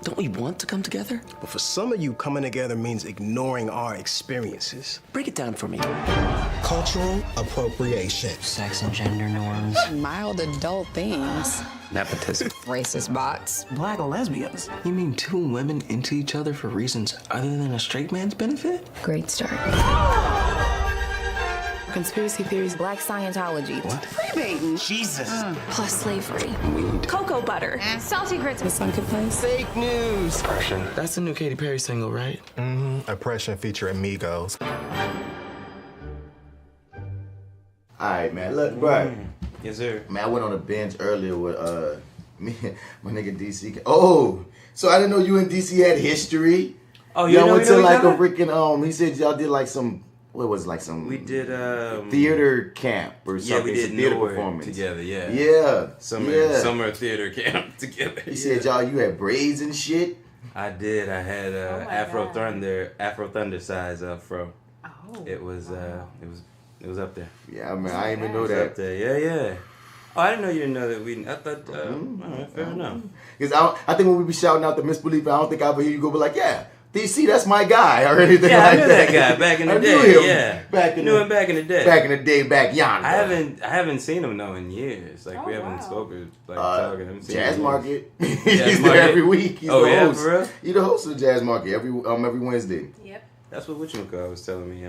Don't we want to come together? But for some of you, coming together means ignoring our experiences. Break it down for me. Cultural appropriation. Sex and gender norms. Mild adult themes. Nepotism. Racist bots. Black lesbians. You mean two women into each other for reasons other than a straight man's benefit? Great start. Conspiracy theories, black Scientology. What? Pre-baiting. Jesus. Plus slavery. Weed. Cocoa butter. Salty grits. The sunken place. Fake news. Oppression. That's the new Katy Perry single, right? Mm-hmm. Oppression featuring Migos. Alright, man. Look, bro. Yes, sir. Man, I went on a binge earlier with me, my nigga DC. Oh, so I didn't know you and DC had history. Oh, y'all went to like a other? freaking He said y'all did like some. What was it, like some? We did theater camp or something. Yeah, we did theater Norwood performance together. Yeah. Yeah. Summer theater camp together. He said y'all you had braids and shit. I did. I had Afro Thunder size afro. Oh. It was up there. Yeah, I mean I didn't even know It was up that. there. Yeah. Oh, I didn't know you didn't know that. I thought. All right, fair enough. Because I think when we be shouting out the Misbelief, I don't think I ever hear you go, but like, yeah, DC, that's my guy or anything Yeah, like I knew that guy back in the day. Knew him Yeah, back in knew him back in the day. Back in the day, back yonder. I haven't seen him though in years. Like we haven't spoken talking. I haven't seen Jazz him in Market. years. He's Market? there every week. He's the host. For real? He's the host of the Jazz Market every Wednesday. Yep. That's what whatchamacallit was telling me,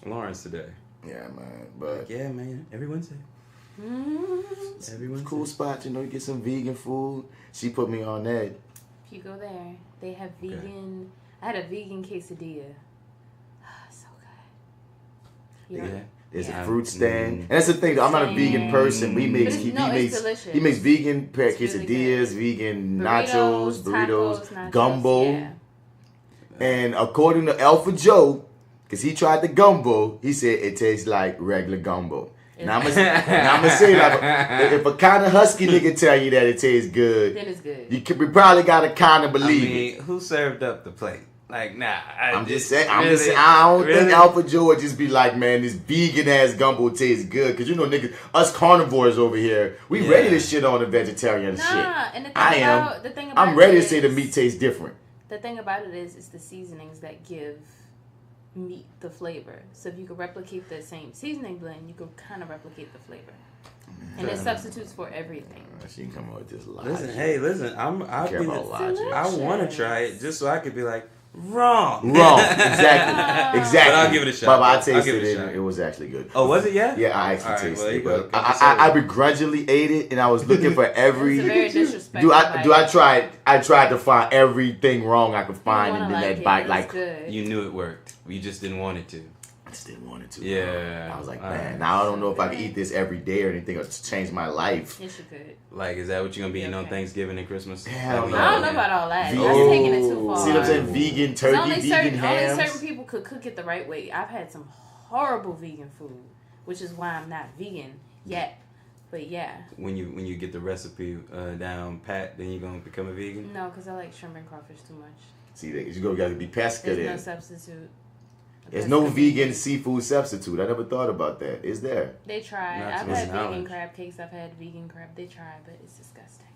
Lawrence today. Yeah, man. But Yeah, man. Every Wednesday. Every Wednesday. cool spot, you get some vegan food. She put me on that. If you go there, they have vegan. I had a vegan quesadilla. So good. Yeah. There's Yeah. a fruit stand. And that's the thing, though, I'm not a vegan person. He makes it's delicious. he makes vegan It's quesadillas, really vegan Burritos, nachos, burritos, tacos, nachos, gumbo. yeah. And according to Alpha Joe, because he tried the gumbo, he said it tastes like regular gumbo. Now I'm gonna say that if a kind of husky nigga tell you that it tastes good, Then it's good. we probably gotta kind of I believe it. mean, who served up the plate? Like, nah. I'm just saying. I don't think Alpha Joe would just be like, man, this vegan ass gumbo tastes good. Cause niggas, us carnivores over here, we ready to shit on the vegetarian shit. And the thing about I'm ready it to say the is- meat tastes different. The thing about it is, it's the seasonings that give meat the flavor. So if you could replicate the same seasoning blend, you could kind of replicate the flavor. And it substitutes for everything. She can come out with this logic. Listen. I Care about logic. want to try it just so I could be like wrong. Exactly. But I'll give it a shot. But I I'll give tasted it a it. shot. And it was actually good. Oh, was it? Yeah. Yeah, I actually All right, tasted well, it. you go. But I begrudgingly ate it, and I was looking for every. It's a very disrespectful Do I bite. try? I tried to find everything wrong I could find in wanna that it, bite. it's Like good. You knew it worked. You just didn't want it to. I just didn't want it to. Yeah. I was like, All man, right. now I don't know if I can eat this every day or anything or to change my life. Yes, you could. Like, is that what you're gonna be eating on Okay. Thanksgiving and Christmas? Hell no. I don't know about all that. That's Oh. taking it too far. See what I'm saying? Vegan It's turkey, only vegan hams. certain people could cook it the right way. I've had some horrible vegan food, which is why I'm not vegan yet. But yeah. When you get the recipe down pat, then you're gonna become a vegan. No, because I like shrimp and crawfish too much. See, you gotta be pesca There's no then. substitute. There's no vegan seafood substitute. I never thought about that. Is there? They try. Not I've to my had vegan knowledge. crab cakes. I've had vegan crab. They try, but it's disgusting.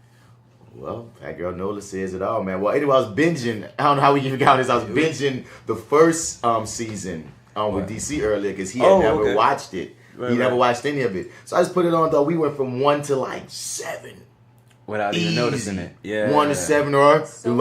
Well, FatGirlNola says it all, man. Well, anyway, I was binging. I don't know how we even got this. I was binging the first season with DC earlier because he had never watched it. He never watched any of it. So I just put it on, though. We went from 1 to like 7. Without even noticing it. Yeah. 1 to 7 or So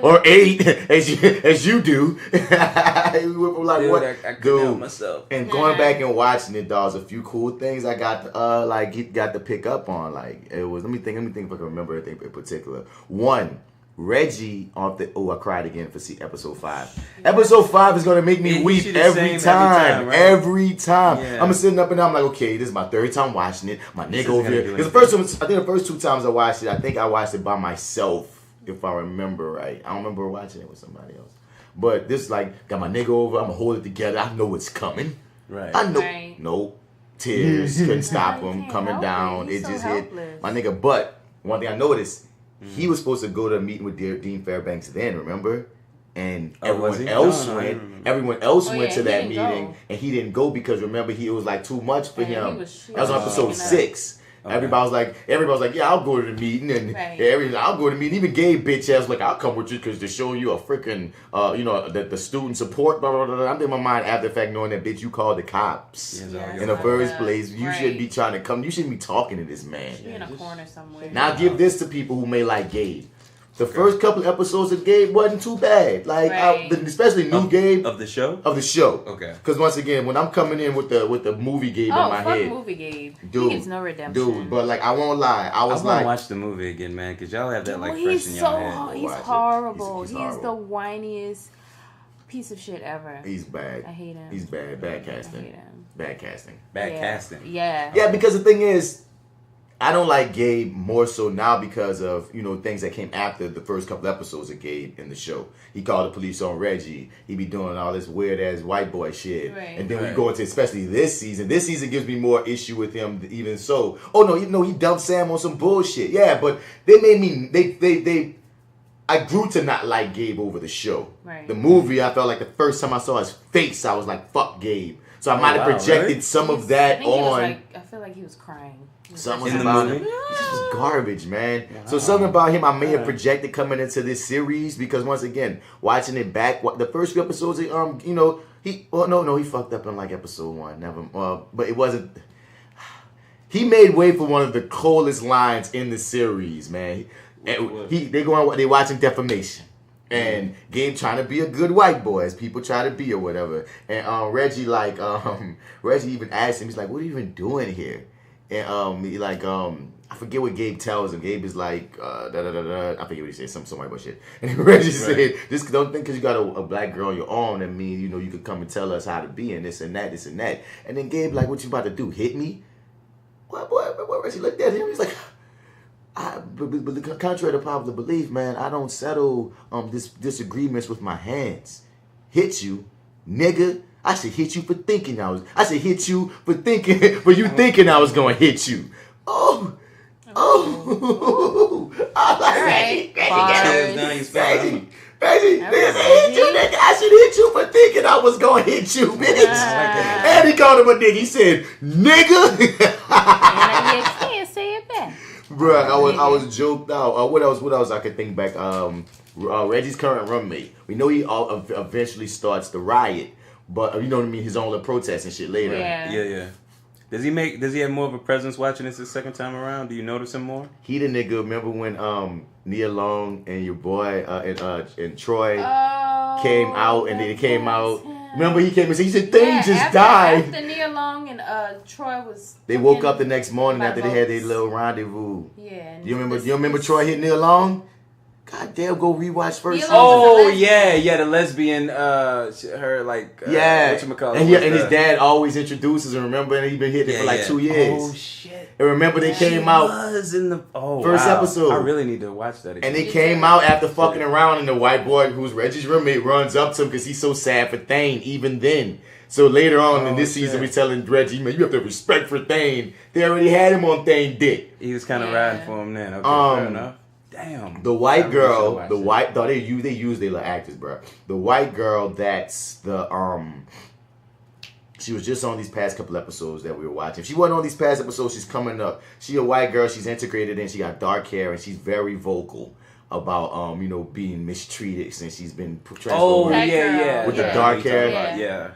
or 8 as you do. We went from like Dude, what? I couldn't help myself. And going back and watching it, dog, there's a few cool things I got to pick up on. Like it was. Let me think if I can remember anything in particular. One. Reggie off the I cried again for episode 5. Episode 5 is gonna make me weep every time. Right? Every time. Yeah. I'm sitting up and I'm like, okay, this is my 3rd time watching it. My nigga over here. Because I think the first 2 times I watched it, I think I watched it by myself, if I remember right. I don't remember watching it with somebody else. But this like got my nigga over, I'm gonna hold it together. I know it's coming. Right. I know. Right. Nope. Tears couldn't stop You him can't coming help down. it. It He's just so hit helpless. my nigga. But one thing I noticed, he was supposed to go to a meeting with Dean Fairbanks then, remember? And everyone else went. Everyone else went to that meeting, and he didn't go because remember it was like too much for him. He was That was on episode 6. Okay. Everybody was like, yeah, I'll go to the meeting, and I'll go to the meeting. Even Gabe bitch ass was like, I'll come with you because they're showing you a freaking, the student support. Blah, blah, blah, blah. I'm in my mind after the fact knowing that bitch you called the cops in the first place. You shouldn't be trying to come. You shouldn't be talking to this man. Be in a corner somewhere. Now give this to people who may like Gabe. The first couple episodes of Gabe wasn't too bad. Like, especially new Gabe. Of the show? Of the show. Okay. Because once again, when I'm coming in with the movie Gabe in my head. Movie Gabe. Dude, he gets no redemption. Dude, but like, I won't lie. I want to watch the movie again, man, because y'all have that like fresh in your head. He's horrible. He's the whiniest piece of shit ever. He's bad. I hate him. He's bad. Bad casting. I hate him. Bad casting. Bad casting. Yeah. Yeah, because the thing is, I don't like Gabe more so now because of, things that came after the first couple episodes of Gabe in the show. He called the police on Reggie. He be doing all this weird ass white boy shit. Right. And then we go into especially this season. This season gives me more issue with him even so. Oh no, he dumped Sam on some bullshit. Yeah, but they made me I grew to not like Gabe over the show. Right. The movie, I felt like the first time I saw his face, I was like, fuck Gabe. So I might have projected some of that on. I feel like he was crying. Something about him. He just was garbage, man. Wow. So something about him I may have projected coming into this series because once again, watching it back, the first few episodes, he fucked up in like episode 1. But it wasn't. He made way for one of the coldest lines in the series, man. They watching defamation. And Gabe trying to be a good white boy, as people try to be or whatever. And Reggie even asked him, he's like, "What are you even doing here?" And I forget what Gabe tells him. Gabe is like, I forget what he said, some white boy shit. And Reggie said, "Just don't think because you got a black girl on your arm that means you could come and tell us how to be and this and that, this and that." And then Gabe like, "What you about to do? Hit me?" What boy? Reggie looked at him. He's like, but contrary to popular belief, man, I don't settle disagreements with my hands. Hit you, nigga. I should hit you for thinking I should hit you for you thinking I was gonna hit you. Oh. I like Reggie. Nigga, I should hit you for thinking I was gonna hit you, bitch. And he called him a nigga. He said, "Nigga." You can't say it back. Bruh, I was joked out. What else I could think back? Reggie's current roommate. We know he eventually starts the riot, but you know what I mean. His own little protest and shit later. Yeah. Does he have more of a presence watching this the second time around? Do you notice him more? He the nigga. Remember when Nia Long and your boy and Troy came out and they came out. Remember he came and said, he said, "Thing just died." After Nia Long and Troy was. They woke up the next morning after they had their little rendezvous. Yeah. You remember Troy hit Nia Long? God damn, go rewatch first. Oh yeah, the lesbian, her like whatchamacallit. And his dad always introduces her. Remember, and he been hitting it for like 2 years. Oh shit! And remember they came out was in the first episode. I really need to watch that again. And they came out after fucking around, and the white boy who's Reggie's roommate runs up to him because he's so sad for Thane. Even then. So later on in this season, we telling Reggie, "Man, you have to have respect for Thane." They already had him on Thane dick. He was kind of riding for him then. Okay, fair enough. Damn. The white girl, they use their little actors, bro. The white girl that's she was just on these past couple episodes that we were watching. If she wasn't on these past episodes, she's coming up. She a white girl, she's integrated in, she got dark hair, and she's very vocal about being mistreated since she's been transformed with the dark hair. Yeah.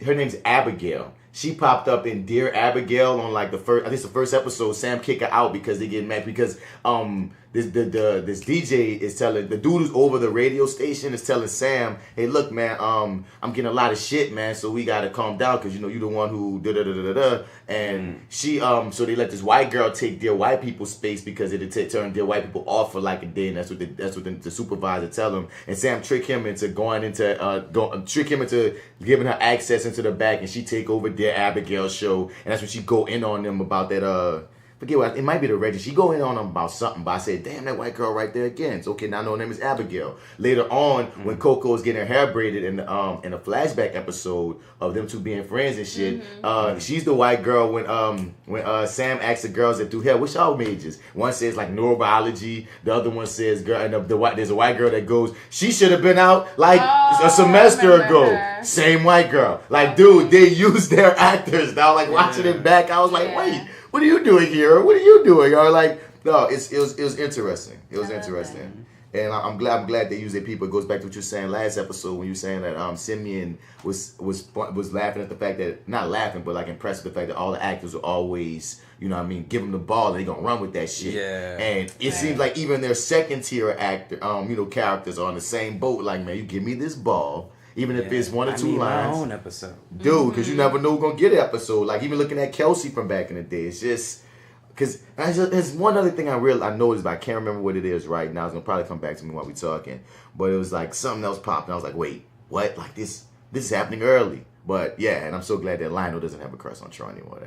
Her name's Abigail. She popped up in Dear Abigail on like the first episode. Sam kicked her out because they get mad because this DJ is telling the dude who's over the radio station is telling Sam, "Hey, look, man, I'm getting a lot of shit, man. So we gotta calm down because you're the one who da da da da da." And she so they let this white girl take Dear White People's space because it turn Dear White People off for like a day, and that's what the supervisor tell him. And Sam trick him into giving her access into the back, and she take over Dear Abigail's show, and that's when she go in on them about that forget what, it might be the Reggie. She go in on them about something, but I said, "Damn, that white girl right there again." So, okay, now I know her name is Abigail. Later on, when Coco is getting her hair braided in a flashback episode of them two being friends and shit, she's the white girl when Sam asks the girls that do hair, "What's y'all majors?" One says like neurobiology, the other one says girl, and there's a white girl that goes, "She should have been out like a semester ago." Her. Same white girl. Like, dude, they use their actors now. Like watching it back, I was like, what are you doing here? What are you doing? Or like, no, it was interesting. It was interesting. And I'm glad they use their people. It goes back to what you were saying last episode when you were saying that Simeon was laughing at the fact that, not laughing, but like impressed with the fact that all the actors were always, you know what I mean, give them the ball and they gonna run with that shit. Yeah. And it seems like even their second tier actor, characters are on the same boat. Like, man, you give me this ball, even if it's one or two lines. My own episode, dude, because you never know who's gonna get an episode. Like even looking at Kelsey from back in the day, it's just. Because there's one other thing I noticed, but I can't remember what it is right now. It's going to probably come back to me while we're talking. But it was like something else popped. And I was like, wait, what? Like this is happening early. But yeah, and I'm so glad that Lionel doesn't have a crush on Troy anymore.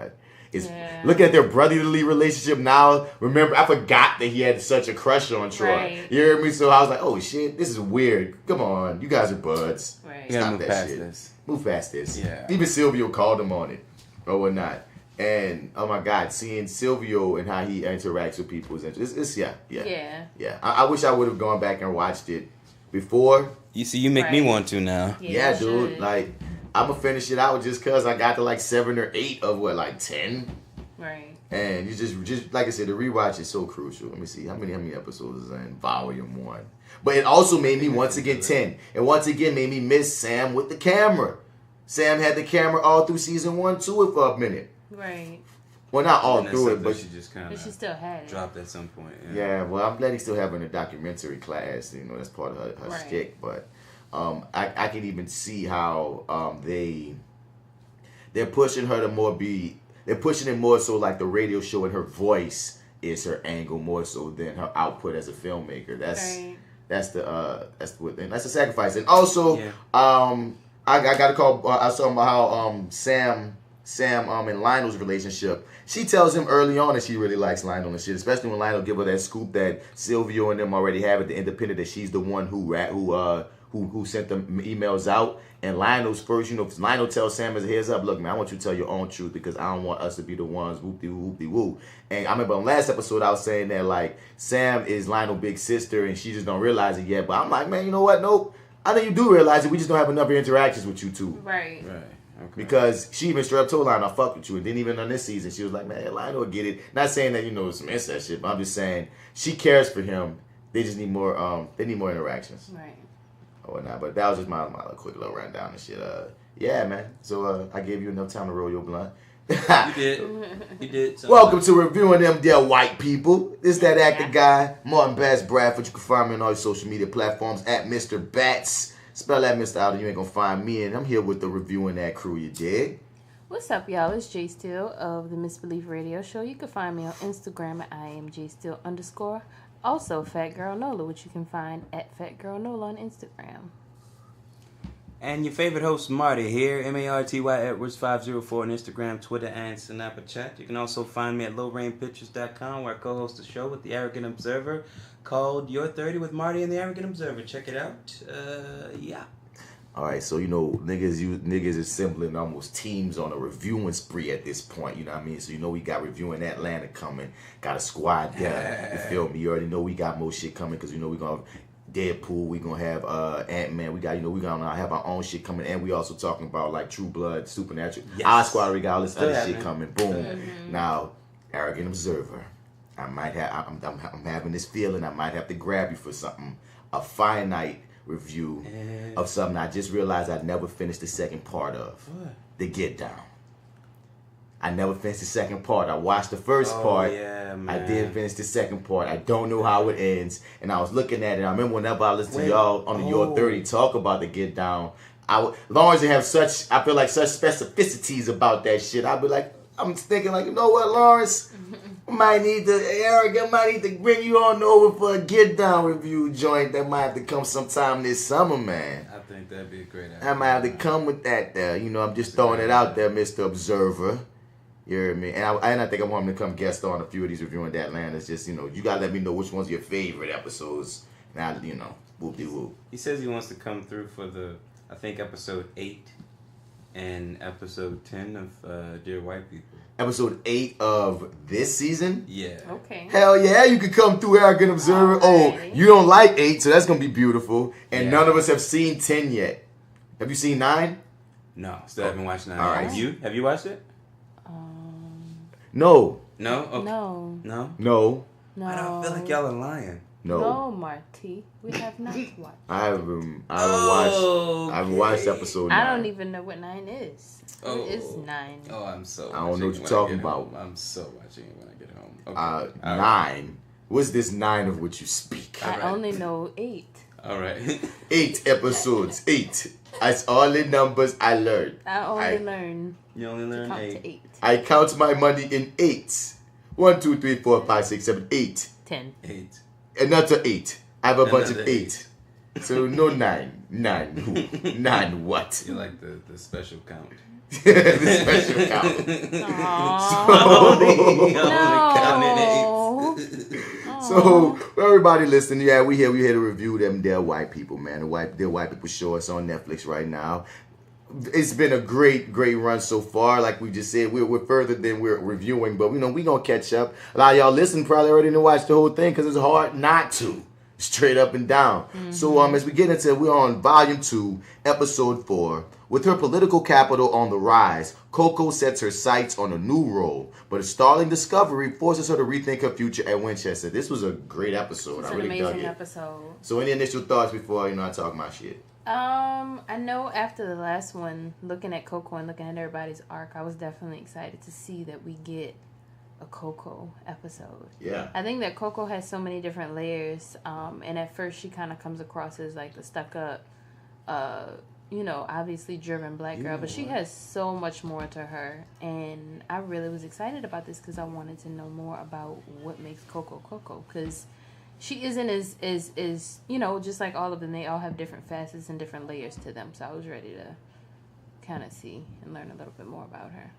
Looking at their brotherly relationship now, remember, I forgot that he had such a crush on Troy. Right. You hear me? So I was like, oh shit, this is weird. Come on, you guys are buds. Right. You gotta Stop move that past shit. this. Move past this. Yeah. Even Silvio called him on it or whatnot. And oh my God, seeing Silvio and how he interacts with people is interesting. Yeah. I wish I would have gone back and watched it before. You see, you make me want to now. Yeah, dude. Like I'm gonna finish it out just cause I got to like 7 or 8 of 10. Right. And you just like I said, the rewatch is so crucial. Let me see how many episodes is in Volume 1. But it also made me once again 10, and once again made me miss Sam with the camera. Sam had the camera all through season 1 too for a minute. Right. Well, not all And through it, but she just kind But she of still had it. dropped at some point. yeah. Well, I'm glad he's still having a documentary class. You know, that's part of her Right. shtick. But I can even see how they're pushing her to more be. They're pushing it more so like the radio show and her voice is her angle more so than her output as a filmmaker. That's the sacrifice. And also, I got to call. I was talking about how Sam and Lionel's relationship. She tells him early on that she really likes Lionel and shit, especially when Lionel give her that scoop that Silvio and them already have at the Independent that she's the one who sent the emails out. And Lionel's first, Lionel tells Sam as a heads up, look, man, I want you to tell your own truth because I don't want us to be the ones whoop-de-woo. And I remember on last episode I was saying that like Sam is Lionel's big sister and she just don't realize it yet. But I'm like, man, you know what? Nope. I think you do realize it. We just don't have enough interactions with you two. Right. Okay. Because she even straight up told Lionel, I fuck with you. And then even on this season, she was like, man, Lionel will get it. Not saying that, some incest shit, but I'm just saying she cares for him. They just need more, they need more interactions. Right. Or whatnot. But that was just my quick little rundown and shit. Yeah, man. So I gave you enough time to roll your blunt. You did. Welcome to Reviewing Them Dere White People. This that actor guy, Martin Bats Bradford. You can find me on all your social media platforms at Mr. Bats. Spell that Mr. out and you ain't gonna find me. And I'm here with the Reviewing That crew, you dig? What's up, y'all? It's J.Steel of TheMisbelief Radio Show. You can find me on Instagram at IamJSteel_. Also, FatGirlNola, which you can find at FatGirlNola on Instagram. And your favorite host, Marty, here, MartyEdwards 504 on Instagram, Twitter, and Snapchat. You can also find me at lowrainpictures.com, where I co-host a show with the Arrogant Observer called Your30 with Marty and the Arrogant Observer. Check it out. Yeah. All right, so niggas assembling almost teams on a reviewing spree at this point. You know what I mean? So we got Reviewing Atlanta coming. Got a squad there. You feel me? You already know we got more shit coming because we gonna have Deadpool. We gonna have Ant-Man. We gonna have our own shit coming, and we also talking about like True Blood, Supernatural. Yes. Our squad, we got all this other shit man. coming. Boom. Now, Arrogant Observer. I'm having this feeling I might have to grab you for something. A finite review of something I just realized I never finished the second part of. What? The Get Down. I never finished the second part. I watched the first part. Yeah, man. I didn't finish the second part. I don't know how it ends. And I was looking at it. I remember whenever I listened to y'all on the Your30 talk about the Get Down, as long as they have such specificities about that shit, I'd be like, I'm thinking like, you know what, Lawrence? Arrogant might need to bring you on over for a Get Down review joint that might have to come sometime this summer, man. I think that'd be a great idea. I might have to come with that there. I'm just throwing it out there, Mr. Observer. You hear me? And I think I want him to come guest on a few of these Reviewing That Atlanta. It's just, you gotta let me know which one's your favorite episodes. Now, whoop-de-whoop. He says he wants to come through for I think episode 8 and episode 10 of Dear White People. Episode 8 of this season? Yeah. Okay. Hell yeah, you could come through, Arrogant Observer. Alright. Oh, you don't like 8, so that's gonna be beautiful. And none of us have seen 10 yet. Have you seen 9? No, still haven't watched 9. All right. Have you watched it? No. No? Okay. No. No? No. No. I don't feel like y'all are lying. No. No, Marty. We have not watched. I haven't watched episode 9. I don't even know what 9 is. Oh. What is 9? Oh, I'm so. I don't know what watching you're it when I talking get about. home. I'm so watching it when I get home. Okay. 9. What's this 9 of which you speak? I only know 8. All right. 8 episodes. 8. That's all the numbers I learned. I only learn You only to learn count 8. to 8. I count my money in 8s. 1, 2, 3, 4, 5, 6, 7, 8. 10. 8. Another 8. I have a bunch of Another 8. So no 9. 9 who? 9 what? You like the special count. The special count. No. So, for everybody listening, yeah, we here to review them Dere White People, man. The Dere White People show. It's on Netflix right now. It's been a great run so far. Like we just said, we're further than we're reviewing, but we gonna catch up. A lot of y'all listening probably already didn't watch the whole thing because it's hard not to. Straight up and down. So as we get into, we're on Volume 2, Episode 4. With her political capital on the rise, Coco sets her sights on a new role, but a startling discovery forces her to rethink her future at Winchester. This was a great episode. It's I an really dug amazing it. episode. So any initial thoughts before I talk my shit? I know after the last one, looking at Coco and looking at everybody's arc, I was definitely excited to see that we get a Coco episode. Yeah. I think that Coco has so many different layers, and at first she kind of comes across as like the stuck up, obviously driven black girl, but she has so much more to her, and I really was excited about this because I wanted to know more about what makes Coco Coco, because she isn't as just like all of them, they all have different facets and different layers to them, so I was ready to kind of see and learn a little bit more about her.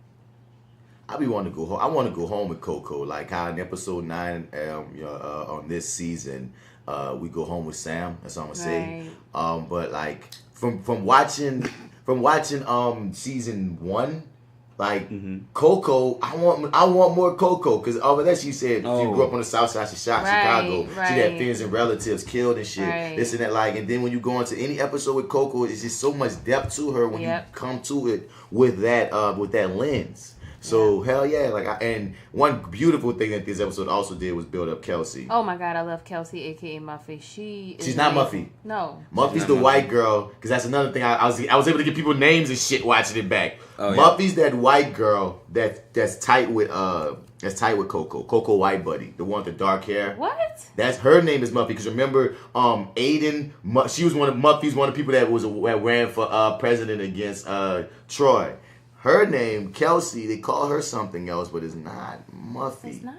I want to go home. I want to go home with Coco, like how in episode 9 on this season, we go home with Sam. That's what I'm gonna say. But like from watching season 1, like Coco, I want more Coco, because over there she said she grew up on the south side. She shot Chicago. She had friends and relatives killed and shit. This and that, like, and then when you go into any episode with Coco, it's just so much depth to her when you come to it with that lens. So hell yeah, and one beautiful thing that this episode also did was build up Kelsey. Oh my god, I love Kelsey, aka Muffy. She's not Muffy. No, Muffy's the white girl, because that's another thing. I was able to give people names and shit watching it back. Oh, Muffy's that white girl that's tight with Coco. Coco White Buddy, the one with the dark hair. What? That's her name is Muffy, because remember Aiden, she was one of the people that ran for president against Troy. Her name, Kelsey, they call her something else, but it's not Muffy. It's not?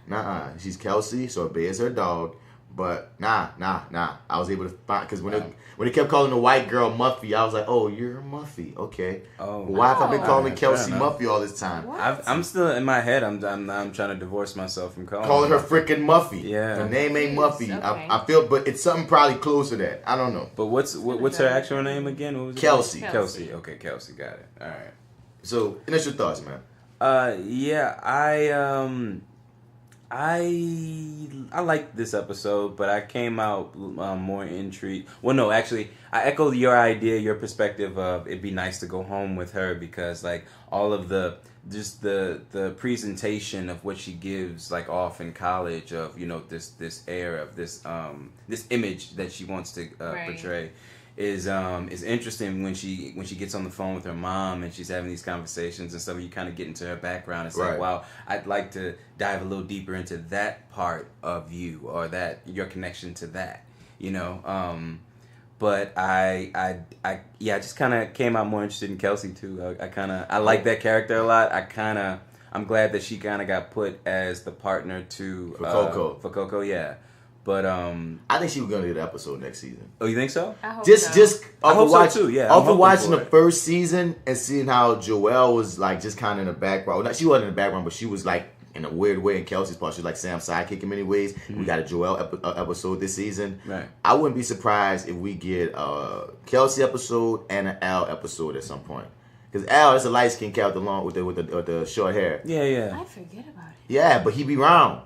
Nah, she's Kelsey, so Bay is her dog. But nah. I was able to find, because when they kept calling the white girl Muffy, I was like, oh, you're Muffy, okay. Oh. Why have I been calling Alright, Kelsey fair enough. Muffy all this time? I'm still in my head. I'm trying to divorce myself from Calling her freaking Muffy. Yeah. Her name ain't Muffy. Okay. I feel, but it's something probably close to that. I don't know. But what's her actual name again? What was it? Kelsey. Kelsey. Okay, Kelsey. Got it. All right. So, initial thoughts, man. Yeah, I liked this episode, but I came out more intrigued. Well, no, actually, I echo your idea, your perspective of it'd be nice to go home with her, because like all of the presentation of what she gives like off in college of this air of this image that she wants to portray is interesting when she gets on the phone with her mom and she's having these conversations and stuff. You kind of get into her background. It's like, wow, I'd like to dive a little deeper into that part of you, or that your connection to that, But I just kind of came out more interested in Kelsey too. I like that character a lot. I'm glad that she kind of got put as the partner to For Coco, yeah. But I think she was gonna get an episode next season. Oh, you think so? I hope Just I hope so too. Yeah. After watching the first season and seeing how Joelle was like just kind of in the background. Well, she wasn't in the background, but she was like in a weird way in Kelsey's part. She was like Sam's sidekick in many ways. Mm-hmm. We got a Joelle episode this season. Right. I wouldn't be surprised if we get a Kelsey episode and an Al episode at some point. Because Al is a light skinned character along with the short hair. Yeah. I forget about it. Yeah, but he be round.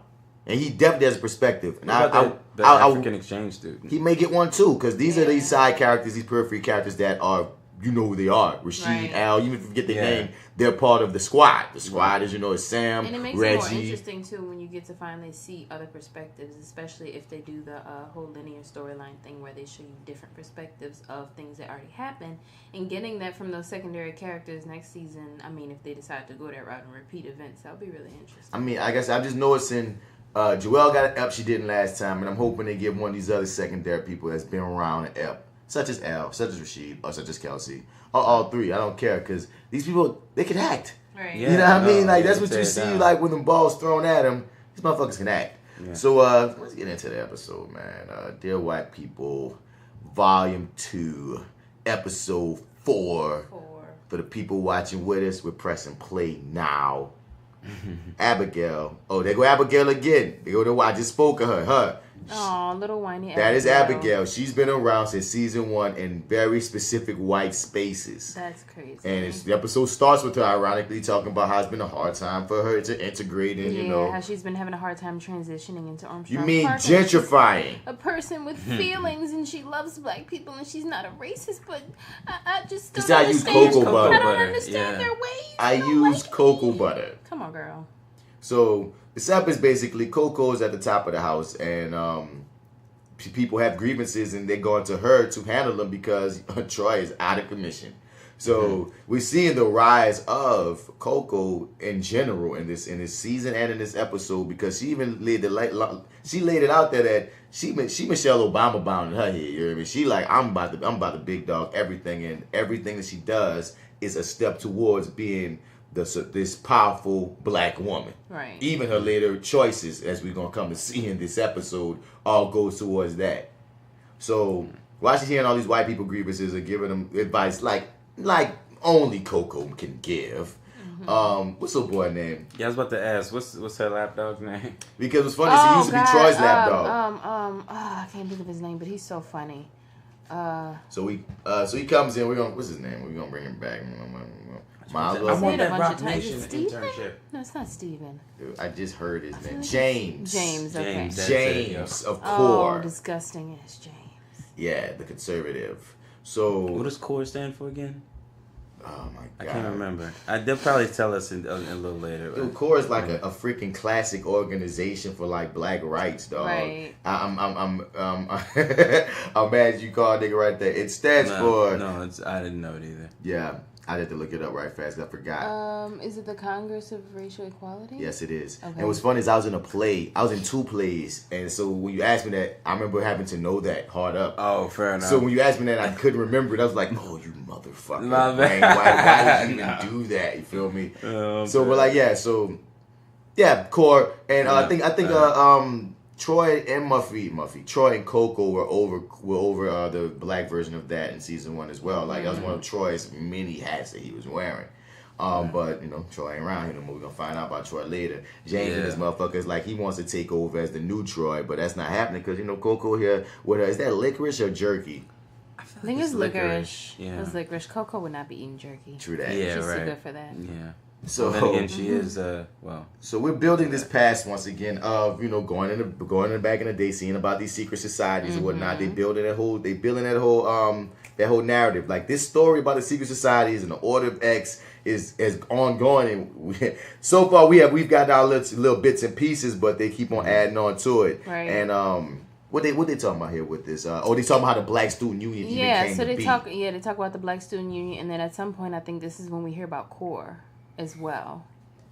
And he definitely has a perspective. And the African exchange student. He may get one too, because these are these side characters, these periphery characters that are you know who they are. Rashid, Right. Al, even if you forget their name, they're part of the squad. The squad, as you know, is Sam, And it makes Reggie. it more interesting too when you get to finally see other perspectives, especially if they do the whole linear storyline thing where they show you different perspectives of things that already happened, and getting that from those secondary characters next season. I mean, if they decide to go that route and repeat events, that'll be really interesting. I mean, I guess I'm just noticing Joelle got an ep she didn't last time, and I'm hoping they give one of these other secondary people that's been around an ep, such as Al, such as Rashid, or such as Kelsey, or all three. I don't care, because these people, they can act. Right. You know what I mean? Like, that's what tear you it see, down. like, when the ball's thrown at them, these motherfuckers can act. Yeah. So, let's get into the episode, man. Dear White People, Volume 2, Episode 4. For the people watching with us, we're pressing play now. Abigail. Oh, there go Abigail again. They go to I just spoke of her. Oh, little whiny. That is Abigail. She's been around since season 1 in very specific white spaces. That's crazy. And the episode starts with her ironically talking about how it's been a hard time for her to integrate in, yeah, you know. how she's been having a hard time transitioning into Armstrong You mean Park. gentrifying. A person with feelings, and she loves black people, and she's not a racist, but I just don't Just I use understand. cocoa butter. I don't Butter, understand yeah. their ways. I don't use like cocoa me. butter. Come on, girl. So the setup is basically Coco's at the top of the house, and people have grievances, and they're going to her to handle them because Troy is out of commission. So we're seeing the rise of Coco in general in this season and in this episode, because she even laid it out there that she Michelle Obama bound in her head. You know what I mean? She like I'm about to big dog everything, and everything that she does is a step towards being this powerful black woman. Right. Even her later choices, as we're gonna come to see in this episode, all goes towards that. So while she's hearing all these white people grievances and giving them advice like only Coco can give. What's her boy name? Yeah, I was about to ask, what's her lapdog's name? Because what's funny is he used to be Troy's lapdog. I can't think of his name, but he's so funny. So he comes in. What's his name? We're gonna bring him back. Miles. I want Say it a that bunch Rock of times. Nation Is it Steven? internship. No, it's not Steven. I just heard his name. like James. James, okay. James, that's James it, of Oh, Core. disgusting ass James. Yeah, the conservative. So What does CORE stand for again? oh my I god. can't remember. They'll probably tell us a little later. Dude, CORE is like a freaking classic organization for like black rights, dog. Right. I'm mad you called nigga right there. It stands for No, I didn't know it either. yeah. I had to look it up right fast. 'Cause I forgot. Is it the Congress of Racial Equality? Yes, it is. Okay. And what's funny is I was in a play. I was in 2 plays, and so when you asked me that, I remember having to know that hard up. Oh, fair enough. So when you asked me that, I couldn't remember it. I was like, "Oh, you motherfucker! My Man, bad. why did you even do that? You feel me?" So we're like, yeah. So yeah, Core, and I think Troy and Troy and Coco were over the black version of that in season 1 as well. Like that was one of Troy's many hats that he was wearing. But you know, Troy ain't around here no more. We're gonna find out about Troy later. James and this motherfucker is like he wants to take over as the new Troy, but that's not happening because you know Coco here with her. Is that licorice or jerky? I think it's licorice. Yeah. It's licorice. Coco would not be eating jerky. True that. Yeah, She's right. too good for that. Yeah. So Then again, she is well. So we're building this past once again of you know going in the back in the day, seeing about these secret societies and whatnot. They building that whole narrative. Like this story about the secret societies and the Order of X is ongoing. And so far we've got our little bits and pieces, but they keep on adding on to it. Right. And what they talking about here with this? They talking about how the Black Student Union even came so to they be. talk about the Black Student Union, and then at some point I think this is when we hear about CORE as well.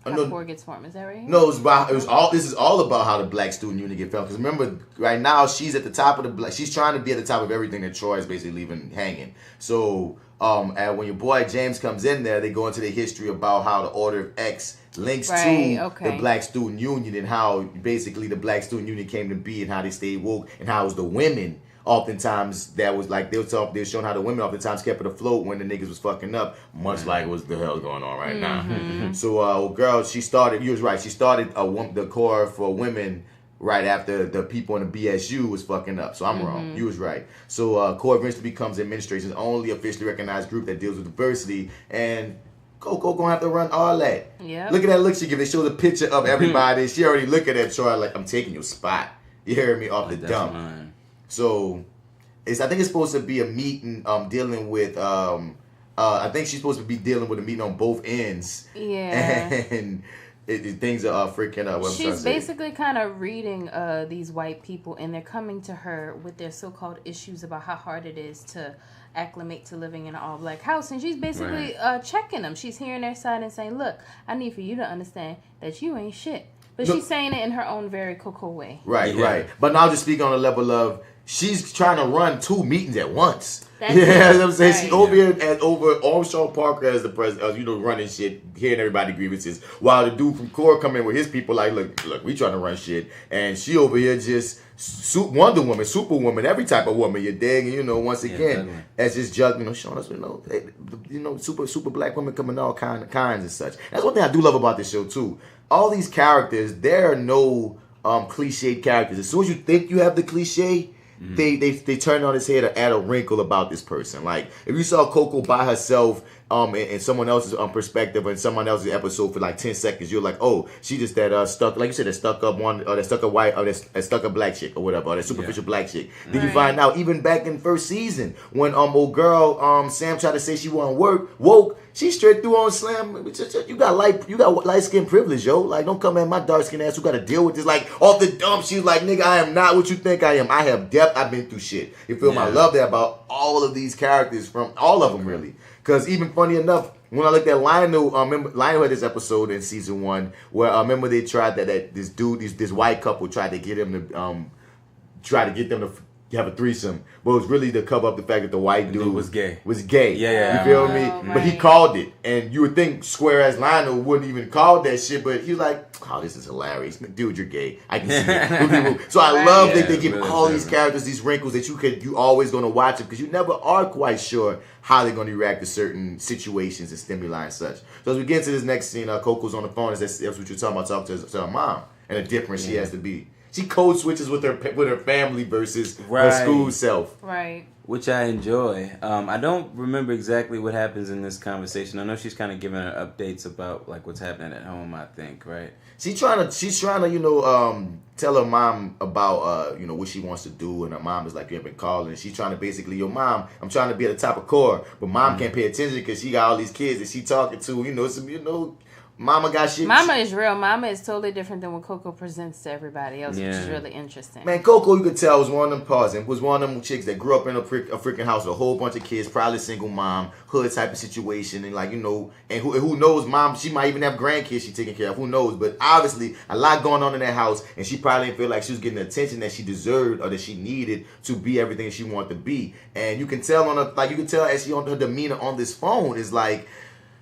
How no. CORE gets formed. Is that right? No, this is all about how the Black Student Union get found. Because remember, right now she's at the top of she's trying to be at the top of everything that Troy is basically leaving hanging. So, and when your boy James comes in there, they go into the history about how the Order of X links to the Black Student Union and how basically the Black Student Union came to be and how they stayed woke and how it was the women. Oftentimes, that was like they were showing how the women oftentimes kept it afloat when the niggas was fucking up, much like what's the hell going on right now. So, girl, she started. You was right. She started the CORE for women right after the people in the BSU was fucking up. So I'm wrong. You was right. So CORE eventually becomes administration's only officially recognized group that deals with diversity, and Coco gonna have to run all that. Yeah. Look at that look she give. They show the picture of everybody. She already looking at Troy like I'm taking your spot. You hear me off the That's dump. mine. So, I think it's supposed to be a meeting dealing with I think she's supposed to be dealing with a meeting on both ends. Yeah. And things are freaking up. She's basically kind of reading these white people, and they're coming to her with their so-called issues about how hard it is to acclimate to living in an all-black house. And she's basically checking them. She's hearing their side and saying, look, I need for you to understand that you ain't shit. But she's saying it in her own very Coco way. Right. But now just speak on the level of she's trying to run 2 meetings at once. That's you know what I'm saying? Right. She over here over Armstrong Parker as the president, running shit, hearing everybody's grievances, while the dude from Core come in with his people like, look, we trying to run shit, and she over here just Wonder Woman, Superwoman, every type of woman. You dig? And once again, as this judge, showing us, super black women come in all kinds and such. That's one thing I do love about this show too. All these characters, there are no cliched characters. As soon as you think you have the cliche, they turn on his head or add a wrinkle about this person. Like if you saw Coco by herself in someone else's perspective or in someone else's episode for like 10 seconds, you're like, oh, she just that stuck, like you said, that stuck up one or that stuck up white or that stuck up black chick or whatever, or that superficial black chick. Then you find out even back in first season when old girl Sam tried to say she wasn't woke, she straight through on Slam. You got light skin privilege, yo. Like don't come at my dark skin ass who got to deal with this. Like off the dump, she was like, nigga, I am not what you think I am. I have depth. I've been through shit. You feel me? I love that about all of these characters, from all of them really. Because even funny enough, when I looked at Lionel, Lionel had this episode in season 1 where remember they tried that this dude, this white couple tried to get him to have a threesome, but it was really to cover up the fact that the white dude was gay. Yeah. You feel me? But he called it, and you would think square ass Lionel wouldn't even call that shit, but he was like, "Oh, this is hilarious, dude. You're gay. I can see it." So I love that they give really all these characters these wrinkles that you always gonna watch them because you never are quite sure how they're gonna react to certain situations and stimuli and such. So as we get into this next scene, Coco's on the phone. That's what you're talking about. Talking to her mom and the difference she has to be. She code switches with her family versus her school self. Right. Which I enjoy. I don't remember exactly what happens in this conversation. I know she's kind of giving her updates about like what's happening at home, I think, right? She's trying to tell her mom about what she wants to do, and her mom is like, you have been calling. She's trying to basically, yo mom, I'm trying to be at the top of core, but mom can't pay attention because she got all these kids that she talking to, Mama got shit. Mama is real. Mama is totally different than what Coco presents to everybody else, which is really interesting. Man, Coco, you could tell, was one of them chicks that grew up in a freaking house with a whole bunch of kids, probably single mom, hood type of situation, and and who knows, mom, she might even have grandkids she taking care of, who knows, but obviously a lot going on in that house, and she probably didn't feel like she was getting the attention that she deserved or that she needed to be everything she wanted to be. And you can tell as she on her demeanor on this phone is like,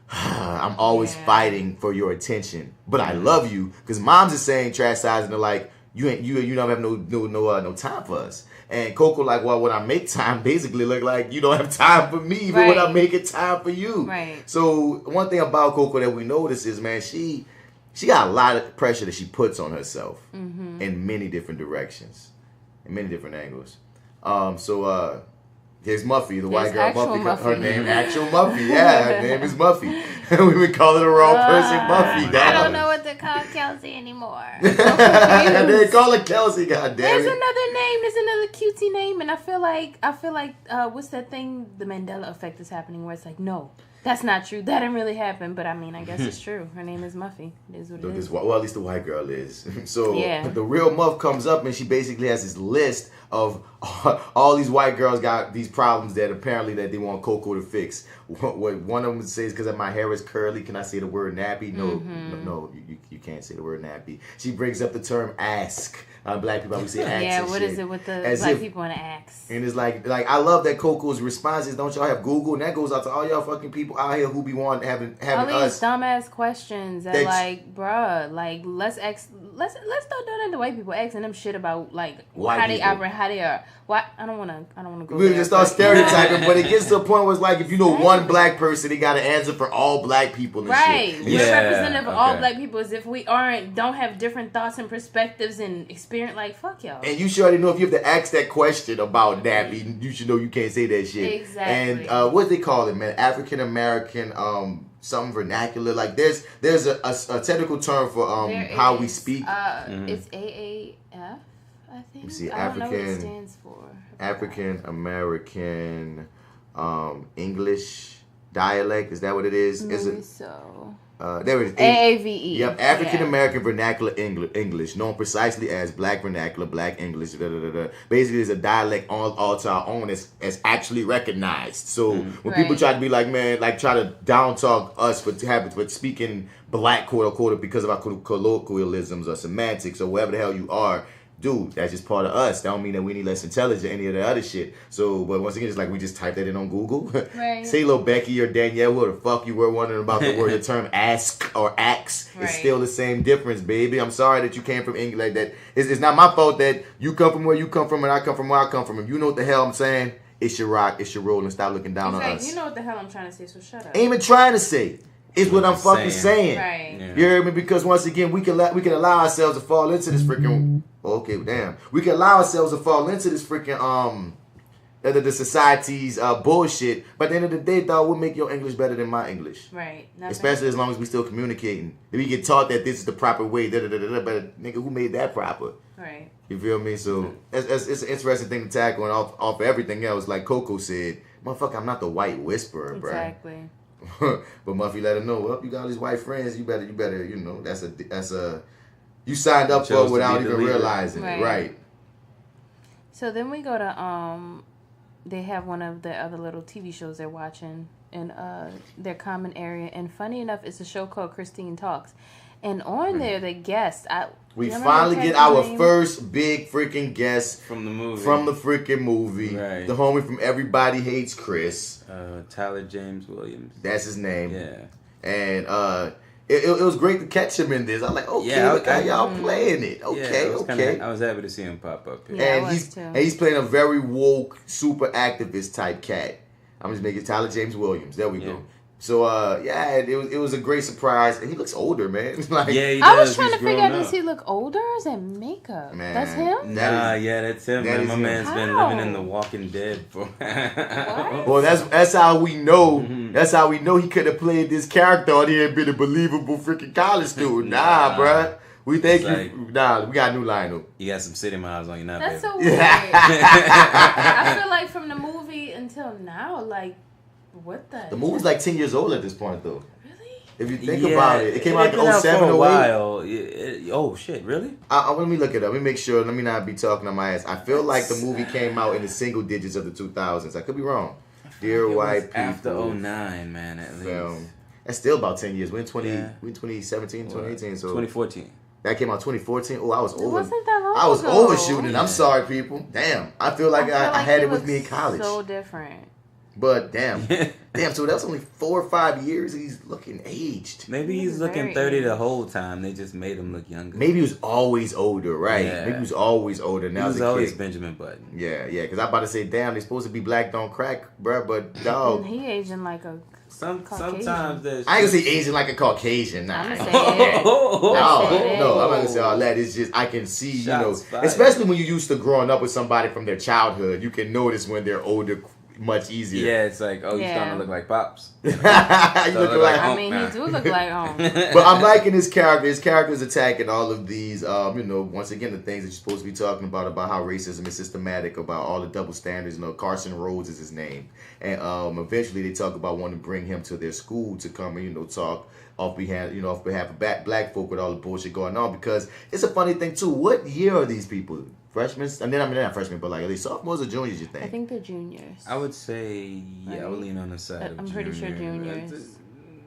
I'm always fighting for your attention, but I love you, because moms is saying trash sides and they're like, you don't have no time for us. And Coco like, well, when I make time, basically look like you don't have time for me, even when I make it time for you. Right. So one thing about Coco that we notice is, man, she got a lot of pressure that she puts on herself in many different directions, in many different angles. Here's Muffy, the white girl Muffy. Her name, actual Muffy. Yeah, her name is Muffy. We've been calling the wrong person Muffy. I don't know what to call Kelsey anymore. They call her Kelsey, goddammit. There's another name. There's another cutesy name, and I feel like what's that thing? The Mandela effect is happening, where it's like, no, that's not true. That didn't really happen, but I mean, I guess it's true. Her name is Muffy. It is what it is. Well, at least the white girl is. So the real Muff comes up, and she basically has this list of all these white girls got these problems that apparently that they want Coco to fix. What one of them says, because my hair is curly, can I say the word nappy? No, you can't say the word nappy. She brings up the term ask. Black people always say ask. Yeah, and what shit. is it with the black people want to ask? And it's like I love that Coco's response is, don't y'all have Google? And that goes out to all y'all fucking people out here who be wanting having all us. These dumbass questions that like, bruh, like let's start doing that to white people, asking them shit about like white how people. they operate, how they are. Why I don't wanna go. We just start stereotyping, but it gets to a point where it's like, if you know one black person, they got to answer for all black people and shit. We're representative of all black people. As if we don't have different thoughts and perspectives and experience. Like, fuck y'all. And you should already know, if you have to ask that question about nappy, you should know you can't say that shit. Exactly. And what they call it, man, African American something vernacular. Like there's a technical term for how we speak. It's AAF. I think. You see, I don't know what it stands for. African American English dialect. Is that what it is? Maybe so. There it is. AAVE. Yep, African American Vernacular English, known precisely as Black Vernacular, Black English. Basically, it's a dialect all to our own that's actually recognized. So when people try to be like, man, like try to down talk us for speaking Black, quote unquote, because of our colloquialisms or semantics or whatever the hell you are. Dude, that's just part of us. That don't mean that we any less intelligent, any of the other shit. So, but once again, it's like we just type that in on Google. Right. Say little Becky or Danielle, who the fuck you were wondering about the word, the term ask or axe. It's still the same difference, baby. I'm sorry that you came from England like that. It's not my fault that you come from where you come from and I come from where I come from. If you know what the hell I'm saying, it's your rock, it's your roll, and stop looking down on us. You know what the hell I'm trying to say, so shut up. Ain't even trying to say. It's what I'm fucking saying. Right. Yeah. You hear me? Because once again, we can allow ourselves to fall into this freaking. Okay, damn. We can allow ourselves to fall into this freaking the society's bullshit. But at the end of the day, dog, what make your English better than my English? Right. Especially as long as we still communicating. If we get taught that this is the proper way, but nigga, who made that proper? Right. You feel me? So it's an interesting thing to tackle, and off everything else, like Coco said, motherfucker, I'm not the white whisperer, bro. Exactly. But Muffy let him know, well, you got all these white friends, you better, you know, that's a you signed up for without even realizing it, right? So then we go to they have one of the other little TV shows they're watching in their common area, and funny enough, it's a show called Christine Talks, and on there the guest we finally get our first big freaking guest from the movie. From the freaking movie. Right. The homie from Everybody Hates Chris. Tyler James Williams. That's his name. Yeah. And it was great to catch him in this. I'm like, okay, look how y'all playing it. Okay, okay. I was happy to see him pop up here. And he's playing a very woke, super activist type cat. I'm just making Tyler James Williams. There we go. So it was a great surprise, and he looks older, man. Like, yeah, he does. I was trying to figure out, does he look older or is that makeup? Man, that's him? That's him. Man. My man's been living in The Walking Dead for. Well, that's how we know. Mm-hmm. That's how we know he could have played this character on here and been a believable freaking college student. Nah, bruh. We think we got a new lineup. You got some city miles on you now. That's so weird. I feel like from the movie until now, like. What the movie's like 10 years old at this point, though. Really? If you think about it, it came out in 07 or 08. Oh shit, really? Let me look it up. Let me make sure. Let me not be talking on my ass. I feel like the movie came out in the single digits of the 2000s. I could be wrong. Dear White People. After 09, man, at least. That's still about 10 years. We're in 2017, 2018, so 2014. That came out 2014. Oh, I was over. It wasn't that long I was ago. overshooting. Yeah. I'm sorry, people. Damn. I feel like I had it with me in college. So different. But damn, so that's only 4 or 5 years. He's looking aged. Maybe he's looking 30 the whole time. They just made him look younger. Maybe he was always older, right? Yeah. Maybe he was always older. Now he was always Benjamin Button. Yeah, because I'm about to say, damn, they're supposed to be black don't crack, bruh, but dog. And he aging like a sometimes there's. I ain't gonna say aging like a Caucasian. Nah. I'm no, I'm not gonna say all that. It's just I can see, especially when you're used to growing up with somebody from their childhood, you can notice when they're older. Much easier. Yeah, it's like, you're starting to look like Pops. You look like I mean, he do look like But I'm liking his character. His character's attacking all of these, once again, the things that you're supposed to be talking about how racism is systematic, about all the double standards. Carson Rhodes is his name. And eventually they talk about wanting to bring him to their school to come and, talk off behalf of black folk with all the bullshit going on. Because it's a funny thing, too. What year are these people? Freshmen? They're not freshmen, but are they sophomores or juniors, you think? I think they're juniors. I would say, I would lean on the side of I'm pretty sure juniors.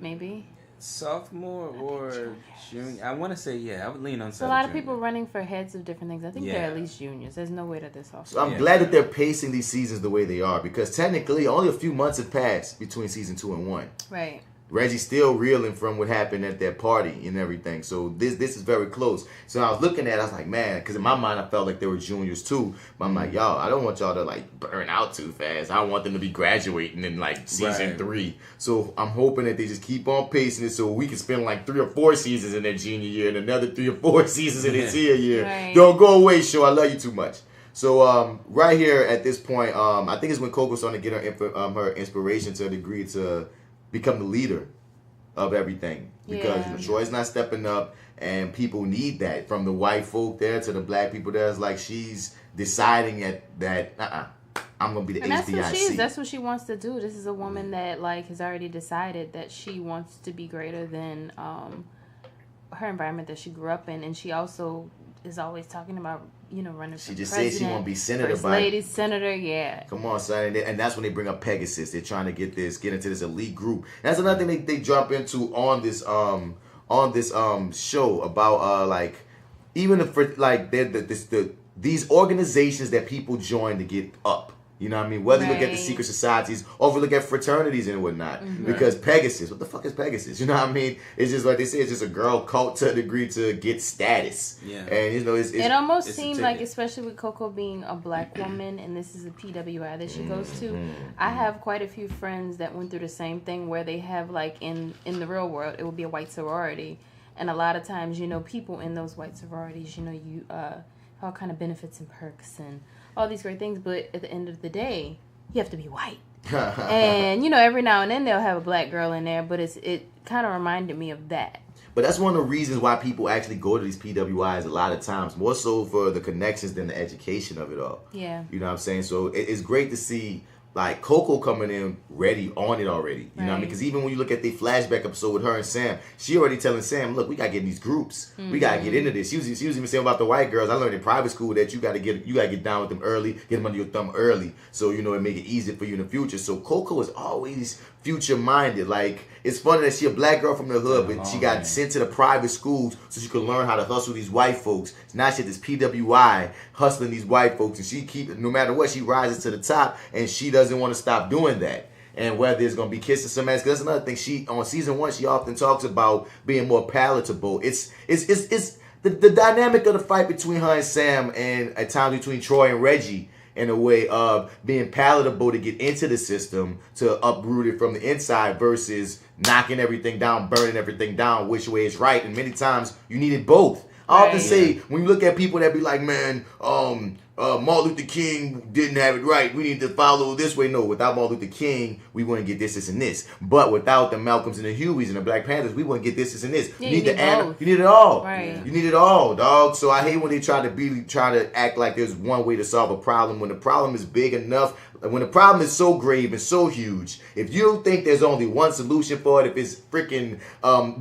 Maybe. Sophomore or junior? I want to say, I would lean on side. A lot of people running for heads of different things. I think they're at least juniors. There's no way that they're sophomores. So I'm glad that they're pacing these seasons the way they are, because technically only a few months have passed between season 2 and 1. Right. Reggie's still reeling from what happened at that party and everything. So this is very close. So I was looking at it, I was like, man, because in my mind I felt like they were juniors too. But I'm like, y'all, I don't want y'all to burn out too fast. I want them to be graduating in season 3. So I'm hoping that they just keep on pacing it so we can spend 3 or 4 seasons in their junior year and another 3 or 4 seasons in their senior year. Right. Don't go away, show. I love you too much. So right here at this point, I think it's when Coco's starting to get her inspiration to a degree to become the leader of everything, because Troy's not stepping up, and people need that from the white folk there to the black people there. It's like she's deciding that I'm gonna be the And that's what she is. HBIC. That's what she wants to do. This is a woman that like has already decided that she wants to be greater than her environment that she grew up in, and she also is always talking about running for She just president. said she want to be senator, First lady, senator, yeah. Come on, son. And that's when they bring up Pegasus. They're trying to get into this elite group. And that's another thing they jump into on this show about like even if like these organizations that people join to get up. You know what I mean? Whether you look at the secret societies or if you look at fraternities and whatnot. Mm-hmm. Because Pegasus, what the fuck is Pegasus? You know what I mean? It's just like they say, it's just a girl cult to a degree to get status. Yeah. And it almost seems like, especially with Coco being a black woman, and this is a PWI that she goes to, I have quite a few friends that went through the same thing where they have like in the real world, it would be a white sorority. And a lot of times, people in those white sororities, you all kind of benefits and perks and all these great things, but at the end of the day, you have to be white. And every now and then they'll have a black girl in there, but it kind of reminded me of that. But that's one of the reasons why people actually go to these PWIs a lot of times, more so for the connections than the education of it all. Yeah. You know what I'm saying? So it's great to see like Coco coming in ready on it already. You know what I mean? Because even when you look at the flashback episode with her and Sam, she already telling Sam, look, we gotta get in these groups. Mm-hmm. We gotta get into this. She was even saying about the white girls. I learned in private school that you gotta get down with them early, get them under your thumb early, so it make it easier for you in the future. So Coco is always future minded. Like, it's funny that she a black girl from the hood, but she got sent to the private schools so she could learn how to hustle these white folks. Now she at this PWI hustling these white folks, and she no matter what, she rises to the top, and she doesn't want to stop doing that. And whether it's gonna be kissing some ass, because that's another thing. She on season 1, she often talks about being more palatable. It's the dynamic of the fight between her and Sam, and at times between Troy and Reggie, in a way of being palatable to get into the system, to uproot it from the inside versus knocking everything down, burning everything down, which way is right. And many times you needed both. I often say, when you look at people that be like, man, Martin Luther King didn't have it right, we need to follow this way. No, without Martin Luther King, we wouldn't get this, and this. But without the Malcolms and the Hueys and the Black Panthers, we wouldn't get this, and this. Yeah, you need it all. Right. You need it all, dog. So I hate when they try to act like there's one way to solve a problem when the problem is big enough. When the problem is so grave and so huge, if you think there's only one solution for it, if it's freaking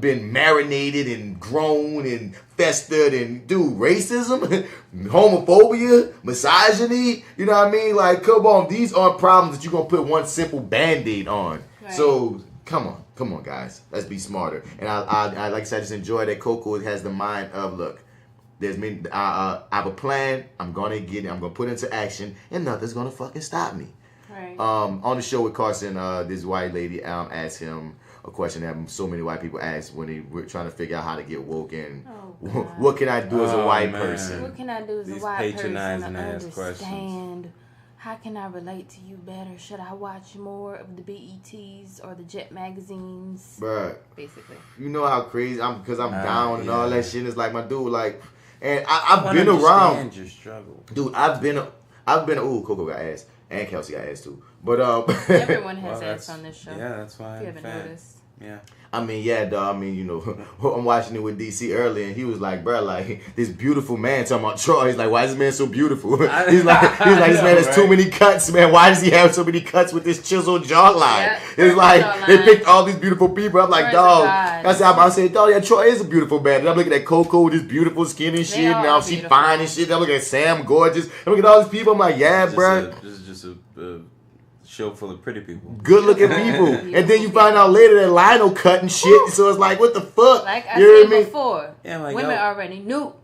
been marinated and grown and festered and racism, homophobia, misogyny, you know what I mean? Like, come on, these aren't problems that you're gonna put one simple Band-Aid on. Right. So come on, guys, let's be smarter. And I like I said, I just enjoy that Coco has the mind of, look, I have a plan. I'm gonna get it. I'm gonna put it into action, and nothing's gonna fucking stop me. Right. On the show with Carson, this white lady asked him a question that so many white people ask when they were trying to figure out how to get woke in. What can I do as a white person? What can I do as a white person to understand? Questions. How can I relate to you better? Should I watch more of the BETs or the Jet magazines? Bruh, basically. You know how crazy I'm, because I'm down and all that shit. It's like, my dude, like, and I've been around. Your struggle. Dude, I've been. Ooh, Coco got ass, and Kelsey got ass too. But everyone has ass on this show. Yeah, that's why. If you haven't noticed. Yeah. I mean, yeah, dog. I mean, I'm watching it with DC earlier, and he was like, bro, like, this beautiful man talking about Troy. He's like, why is this man so beautiful? He's like, this man has too many cuts, man. Why does he have so many cuts with this chiseled jawline? Yeah, it's like, they picked all these beautiful people. I'm like, dog. I said, dog, yeah, Troy is a beautiful man. And I'm looking at Coco with this beautiful skin and shit. Now she fine and shit. I'm looking at Sam, gorgeous. I'm looking at all these people. I'm like, yeah, bro. This is just a show full of pretty people. Good looking people. And then you find out later that Lionel cutting shit. So it's like, what the fuck? Like I said before, women already knew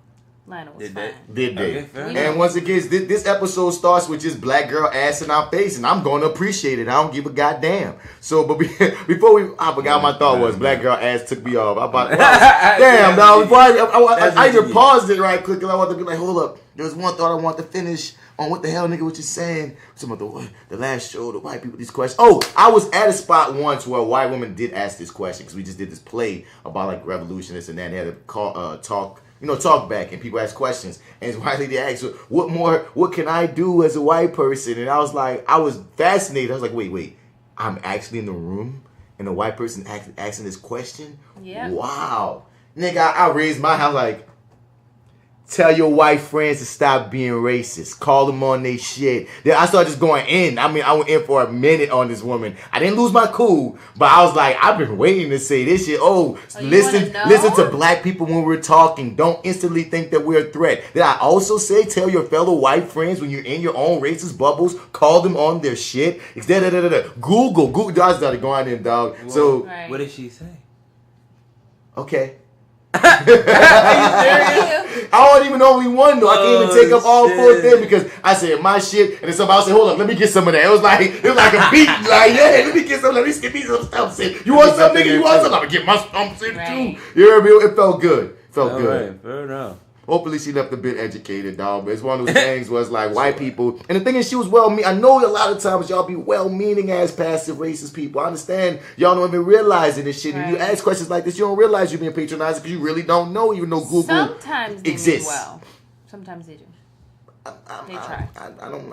Lionel was fine. Did they? Okay, and once again, this episode starts with just black girl ass in our face, and I'm going to appreciate it. I don't give a goddamn. So, but before I forgot my thought was black girl ass took me off. Damn, dog. Before I even paused it right quick, because I want to be like, hold up. There's one thought I want to finish on what the hell, nigga, what you saying? Some of the last show, the white people, these questions. Oh, I was at a spot once where a white woman did ask this question, because we just did this play about like revolutionists and that. They had to talk back, and people ask questions. And this white lady asked, what can I do as a white person? And I was like, I was fascinated. I was like, wait, I'm actually in the room, and the white person asking this question? Yeah. Wow. Nigga, I raised my hand like, Tell your white friends to stop being racist. Call them on they shit. Then I started just going in. I mean, I went in for a minute on this woman. I didn't lose my cool, but I was like, I've been waiting to say this shit. Listen to black people when we're talking. Don't instantly think that we're a threat. Did I also say tell your fellow white friends when you're in your own racist bubbles, call them on their shit? Google. I started going in, dog. Well, so what did she say? Okay. I don't even know only one though. I can't even take up all four things because I said my shit and then somebody else said, hold up, let me get some of that. It was like a beat. Like, yeah, let me get some, let me get me some stumps in. You want some, nigga? You want some? I'm gonna get my stumps in too. You hear me? It felt good. Felt good. Right, fair enough. Hopefully she left a bit educated, dog. But it's one of those things where it's like white people. And the thing is, she was I know a lot of times y'all be well-meaning ass passive racist people. I understand y'all don't even realize this shit. Right. And you ask questions like this, you don't realize you're being patronizing because you really don't know, even though Google sometimes they exists. Well. Sometimes they do. They try. I don't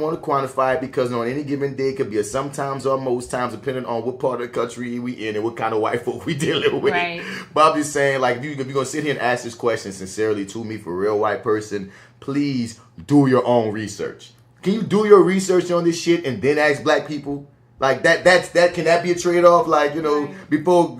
want to quantify it because on any given day it could be a sometimes or most times depending on what part of the country we in and what kind of white folk we dealing with. Right. But I'm just saying, like, if you're gonna sit here and ask this question sincerely to me for a real white person, please do your own research. Can you do your research on this shit and then ask black people? Like that can that be a trade-off? Like, you know, before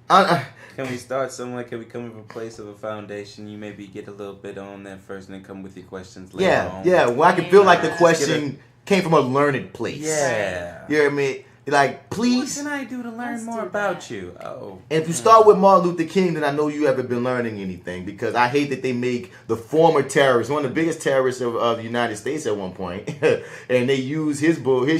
can we start somewhere? Can we come from a place of a foundation? You maybe get a little bit on that first and then come with your questions later on. Yeah. Well, I can feel like the question came from a learned place. Yeah. You know what I mean? Like, please. What can I do to learn more about you? Oh. And if you start with Martin Luther King, then I know you haven't been learning anything because I hate that they make the former terrorist, one of the biggest terrorists of the United States at one point, and they use his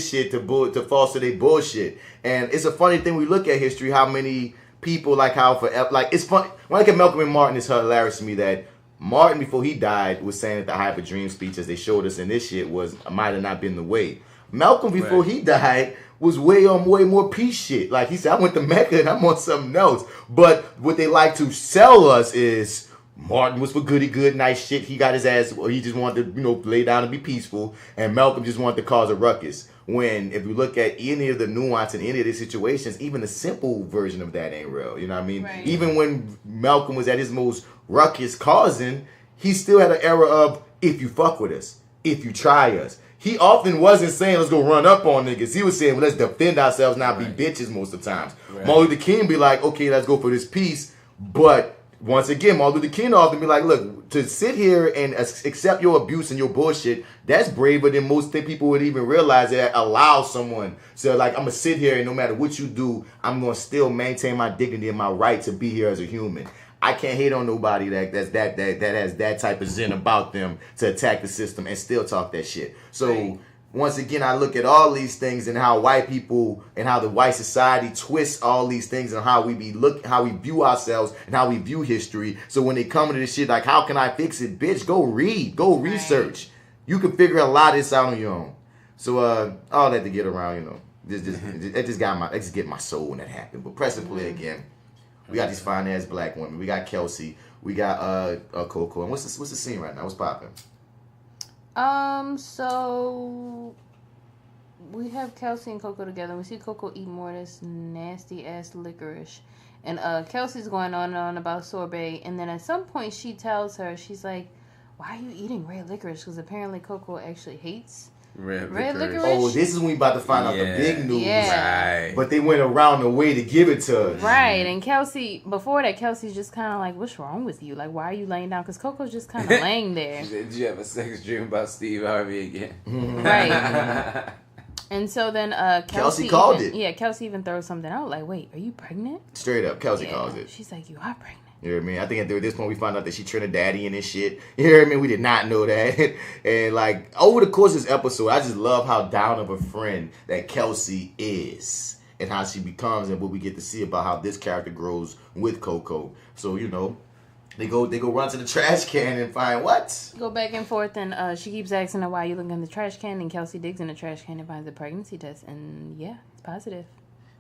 shit to foster their bullshit. And it's a funny thing we look at history, how many people it's funny when I look at Malcolm and Martin. It's hilarious to me that Martin, before he died, was saying that the I Have a Dream speech, as they showed us in this shit, might have not been the way. Malcolm, before he died, was way more peace shit. Like he said, I went to Mecca and I'm on something else. But what they like to sell us is Martin was for goody good, nice shit. He got his ass, or he just wanted to, lay down and be peaceful. And Malcolm just wanted to cause a ruckus. When, if you look at any of the nuance in any of these situations, even the simple version of that ain't real. You know what I mean? Right. Even when Malcolm was at his most ruckus causing, he still had an era of, if you fuck with us, if you try us. He often wasn't saying, let's go run up on niggas. He was saying, well, let's defend ourselves, not be bitches most of the times. Right. Martin Luther King be like, okay, let's go for this peace. But once again, Martin Luther King often be like, look, to sit here and accept your abuse and your bullshit, that's braver than most people would even realize that allows someone. So, like, I'm going to sit here and no matter what you do, I'm going to still maintain my dignity and my right to be here as a human. I can't hate on nobody that has that type of zen about them to attack the system and still talk that shit. So, once again, I look at all these things and how white people and how the white society twists all these things and how we view ourselves and how we view history. So when they come into this shit, like, how can I fix it? Bitch, go read, go research. You can figure a lot of this out on your own. So all that to get around, it just get my soul when that happened. But press and play again. We got these fine ass black women. We got Kelsey. We got Coco. And what's the scene right now? What's popping? So we have Kelsey and Coco together. We see Coco eat more of this nasty ass licorice. And Kelsey's going on and on about sorbet. And then at some point she tells her, she's like, why are you eating red licorice? Because apparently Coco actually hates red licorice. Oh, this is when we about to find out the big news. Yeah. Right. But they went around the way to give it to us. Right. And Kelsey, before that, Kelsey's just kind of like, what's wrong with you? Like, why are you laying down? Because Coco's just kind of laying there. Did you have a sex dream about Steve Harvey again? Right. And so then Kelsey called it. Yeah, Kelsey even throws something out like, wait, are you pregnant? Straight up, Kelsey calls it. She's like, you are pregnant. You know what I mean? I think at this point we found out that she Trinidadian and shit. You know what I mean? We did not know that. And like over the course of this episode, I just love how down of a friend that Kelsey is. And how she becomes and what we get to see about how this character grows with Coco. So, they go run to the trash can and find what? Go back and forth and she keeps asking her why you looking in the trash can, and Kelsey digs in the trash can and finds a pregnancy test, and yeah, it's positive.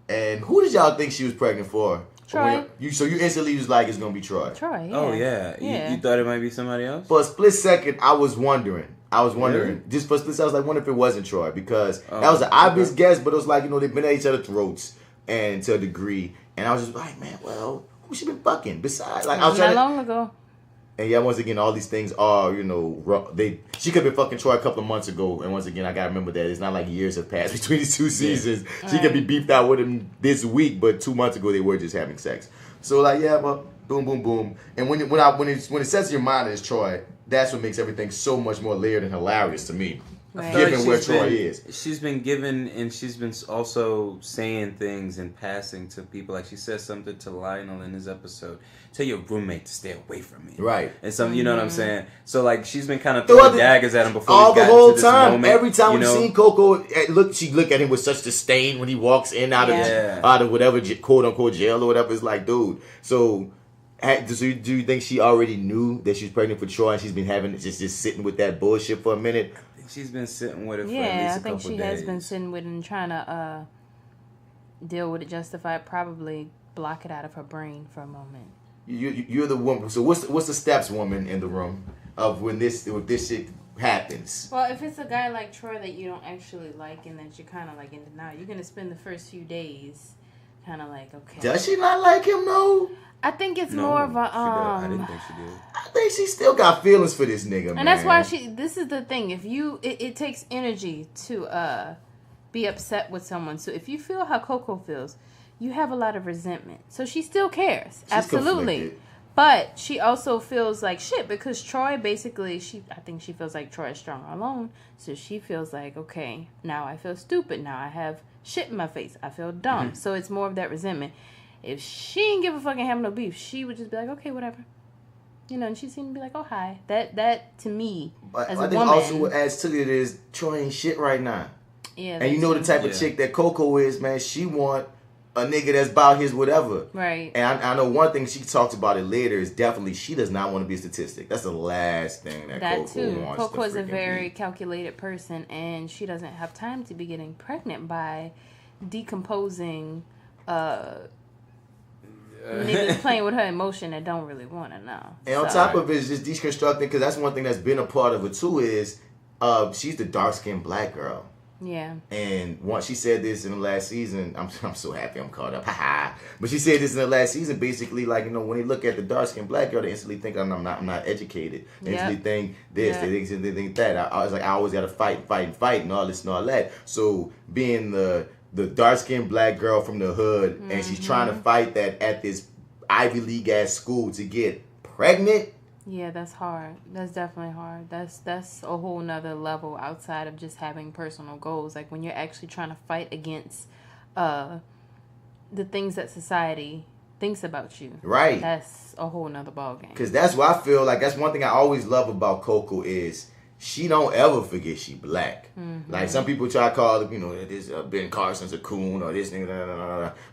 And who did y'all think she was pregnant for? Troy. So you instantly was like, it's gonna be Troy. Troy, yeah. Oh yeah. You thought it might be somebody else? For a split second, I was wondering. Really? Just for a split second, I was like, wonder if it wasn't Troy, because that was an obvious guess, but it was like, they've been at each other's throats and to a degree, and I was just like, man, well, who she been fucking besides? Like, I was not long ago. And yeah, once again, all these things are, you know, she could have been fucking Troy a couple of months ago. And once again, I gotta remember that it's not like years have passed between these two seasons. Yeah. She could be beefed out with him this week, but 2 months ago they were just having sex. So like, yeah, but boom, boom, boom. And when it sets your mind as Troy, that's what makes everything so much more layered and hilarious to me. Right. Given where Troy is. She's been given, and she's been also saying things in passing to people. Like she said something to Lionel in his episode. Tell your roommate to stay away from me. Right. And some, you know what I'm saying? So like she's been kind of throwing daggers at him before all the whole time. Moment, every time we've seen Coco, she look at him with such disdain when he walks in out of whatever quote unquote jail or whatever. It's like, dude. So do you think she already knew that she was pregnant for Troy and she's been having just sitting with that bullshit for a minute? She's been sitting with it for at Yeah, least I a couple think she has been sitting with it and trying to deal with it, justify it, probably block it out of her brain for a moment. You're the woman. So what's the steps, woman, in the room of when this shit happens? Well, if it's a guy like Troy that you don't actually like and that you're kind of like in denial, you're gonna spend the first few days kind of like, okay. Does she not like him though? I think it's more of a I didn't think she did. I think she still got feelings for this nigga, man. And that's why this is the thing. If it takes energy to be upset with someone. So if you feel how Coco feels, you have a lot of resentment. So she still cares. She's absolutely. Conflicted. But she also feels like shit because Troy basically, I think she feels like Troy is strong alone. So she feels like, okay, now I feel stupid. Now I have shit in my face. I feel dumb. So it's more of that resentment. If she didn't give a fucking have no beef, she would just be like, okay, whatever. You know, and she seemed to be like, oh, hi. That to me, but as I a think woman. also what adds to it is Troy ain't shit right now. Yeah. And you know the type of chick that Coco is, man. She want a nigga that's about his whatever. Right. And I know one thing she talks about it later is definitely she does not want to be a statistic. That's the last thing that Coco too. wants. Coco is a very be. calculated person, and she doesn't have time to be getting pregnant by decomposing niggas playing with her emotion that don't really want to know. And on top of it is just deconstructing, because that's one thing that's been a part of it too is she's the dark-skinned black girl. Yeah. And once she said this in the last season, I'm so happy I'm caught up. But she said this in the last season, basically, like, you know, when they look at the dark-skinned black girl, they instantly think I'm not educated. They instantly think this, they think that. I was like, I always gotta fight and all this and all that. So being the dark-skinned black girl from the hood, and she's trying to fight that at this Ivy League ass school to get pregnant. Yeah, that's hard. That's definitely hard. That's a whole nother level outside of just having personal goals. Like when you're actually trying to fight against the things that society thinks about you. Right. That's a whole nother ballgame. Because that's what I feel like. That's one thing I always love about Coco is she don't ever forget she black. Mm-hmm. Like some people try to call, you know, this Ben Carson's a coon or this thing,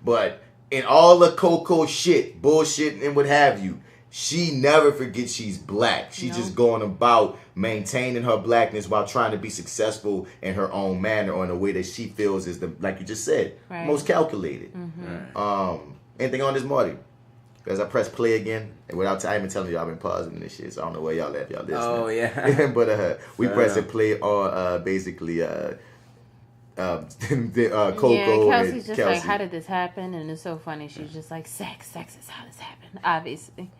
but in all the Coco shit, bullshit, and what have you, she never forgets she's black. She's just going about maintaining her blackness while trying to be successful in her own manner or in a way that she feels is the, like you just said, most calculated. Mm-hmm. Anything on this, Marty? Because I press play again, and without even telling you, I've been pausing this shit, so I don't know where y'all at, y'all listening. Oh, yeah. But we press and play on basically Coco. Yeah, Kelsey's and just Kelsey. like, how did this happen? And it's so funny. She's just like, sex is how this happened, obviously.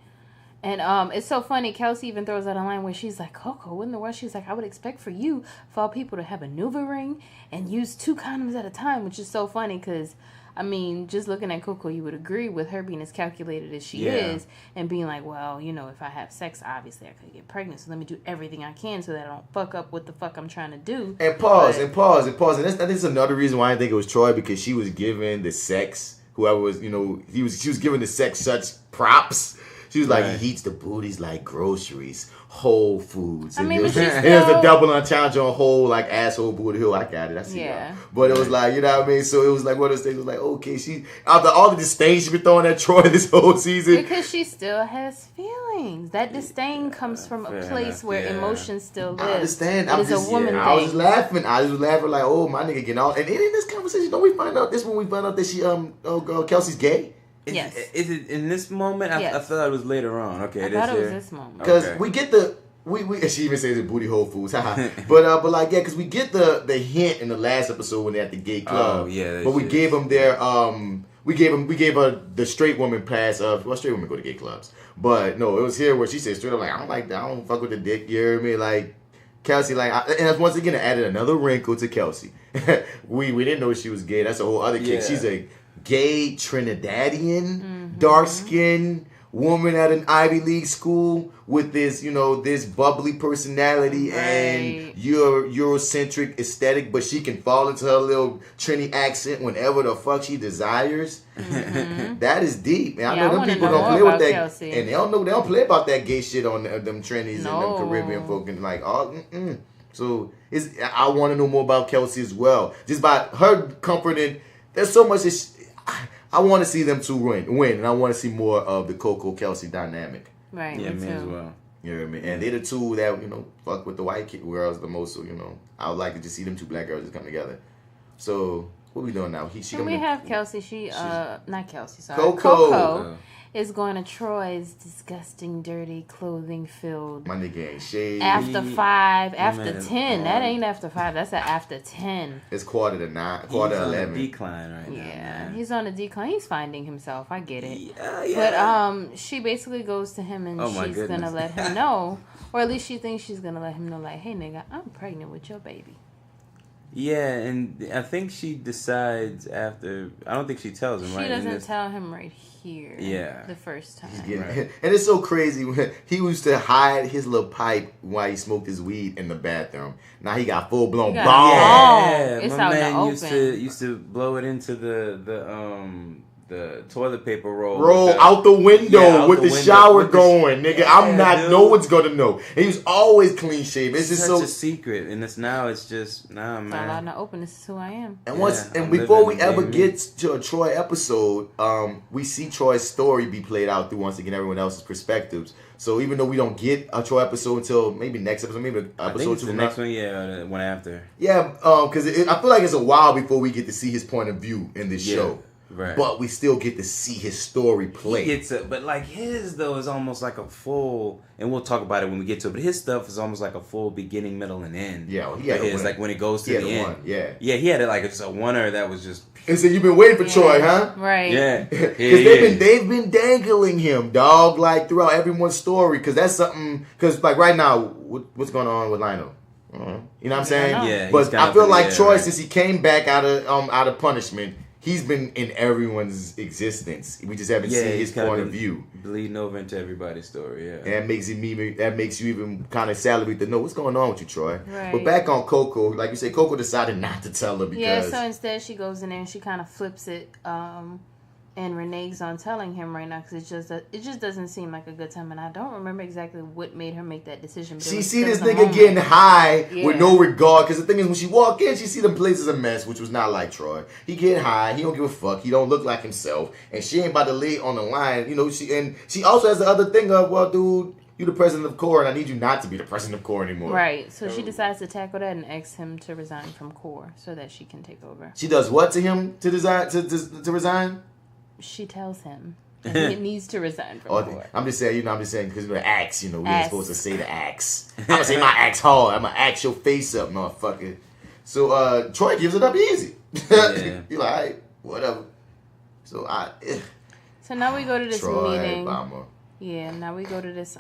And it's so funny. Kelsey even throws out a line where she's like, Coco, what in the world? She's like, I would expect for you, for all people to have a NuvaRing and use 2 condoms at a time, which is so funny because, I mean, just looking at Coco, you would agree with her being as calculated as she is and being like, well, you know, if I have sex, obviously I could get pregnant, so let me do everything I can so that I don't fuck up what the fuck I'm trying to do. And pause. And that's another reason why I think it was Troy, because she was giving the sex, whoever was, you know, she was giving the sex such props. She was like, he eats the booties like groceries, Whole Foods. And there's a double entendre on whole, like, asshole booty hill. I got it. I see y'all. But it was like, you know what I mean? So it was like one of those things was like, okay, she, after all the disdain she been throwing at Troy this whole season. Because she still has feelings. That disdain comes from a place where emotions still live. I understand. It's a woman thing. I was just laughing. like, oh, my nigga getting out. And in this conversation, don't we find out, this when we find out that she, Kelsey's gay? Is it in this moment? I thought it was later on. Okay, I thought it was this moment. Because we get the she even says it booty hole foods, but like yeah, because we get the hint in the last episode when they're at the gay club. Oh yeah, but we gave them their we gave her the straight woman pass of straight women go to gay clubs, but no, it was here where she said straight up like I don't fuck with the dick. You hear me? Like Kelsey, and once again it added another wrinkle to Kelsey. we didn't know she was gay. That's a whole other kick. Yeah. She's a gay Trinidadian, dark skinned woman at an Ivy League school with this, this bubbly personality and Eurocentric aesthetic, but she can fall into her little Trini accent whenever the fuck she desires. That is deep. And I know them people don't play with that, Kelsey. And they don't play about that gay shit on them Trinis and them Caribbean folk and like So I want to know more about Kelsey as well, just by her comforting. There's so much. I want to see them two win, and I want to see more of the Coco Kelsey dynamic. Right. Yeah, me as well. You know what I mean? And they're the two that fuck with the white girls the most. So I would like to just see them two black girls just come together. So what we doing now? We have Kelsey. She's not Kelsey. Sorry, Coco is going to Troy's disgusting, dirty, clothing-filled. My nigga ain't shaved. After 5, after 10. That ain't after 5. That's after 10. It's 8:45, 11. Decline right now. Yeah, he's on a decline. He's finding himself. I get it. Yeah. But she basically goes to him and she's goodness. gonna let him know, or at least she thinks she's gonna let him know, like, hey nigga, I'm pregnant with your baby. Yeah, and I think she decides after. I don't think she tells him. She doesn't tell him right here. Yeah, the first time. And it's so crazy when he used to hide his little pipe while he smoked his weed in the bathroom. Now he got full blown bomb. Yeah, it's my out man in the open. used to blow it into the toilet paper roll out the window with the shower going, nigga. Yeah, no one's gonna know. And he was always clean shaven. It's just such a secret, and it's just It's all out in the open. This is who I am. And before we ever get to a Troy episode, we see Troy's story be played out through once again everyone else's perspectives. So even though we don't get a Troy episode until maybe next episode, maybe episode 2. The next one, the one after. Yeah, because I feel like it's a while before we get to see his point of view in this show. Right. But we still get to see his story play. But like his though is almost like a full, and we'll talk about it when we get to it. But his stuff is almost like a full beginning, middle, and end. Yeah, well, he had his, like when it goes to the end. Yeah, he had it like it's a oneer that was just. And so you've been waiting for Troy, huh? Right. Yeah. Because they've been dangling him, dog, like throughout everyone's story. Because that's something. Because like right now, what's going on with Lionel? You know what I'm saying? Yeah. But I feel like Troy, since he came back out of punishment, he's been in everyone's existence. We just haven't seen his point of view. Bleeding over into everybody's story, yeah. And that makes you even kind of salivate to know what's going on with you, Troy. Right. But back on Coco, like you said, Coco decided not to tell her because... Yeah, so instead she goes in there and she kind of flips it, and Renee's on telling him right now because it just doesn't seem like a good time, and I don't remember exactly what made her make that decision. But she see this nigga getting high with no regard, because the thing is when she walk in, she see the place is a mess, which was not like Troy. He get high, he don't give a fuck, he don't look like himself, and she ain't about to lay on the line, she also has the other thing of, well, dude, you the president of CORE, and I need you not to be the president of CORE anymore. Right, so she decides to tackle that and ask him to resign from CORE so that she can take over. She does what to him to resign? She tells him that he needs to resign from CORE. I'm just saying, because the axe, we ain't supposed to say the axe. I'm gonna say my axe hard. I'm gonna axe your face up, motherfucker. So Troy gives it up easy. Yeah. You're like, all right, whatever. So now we go to this meeting. Obama. Yeah, now we go to this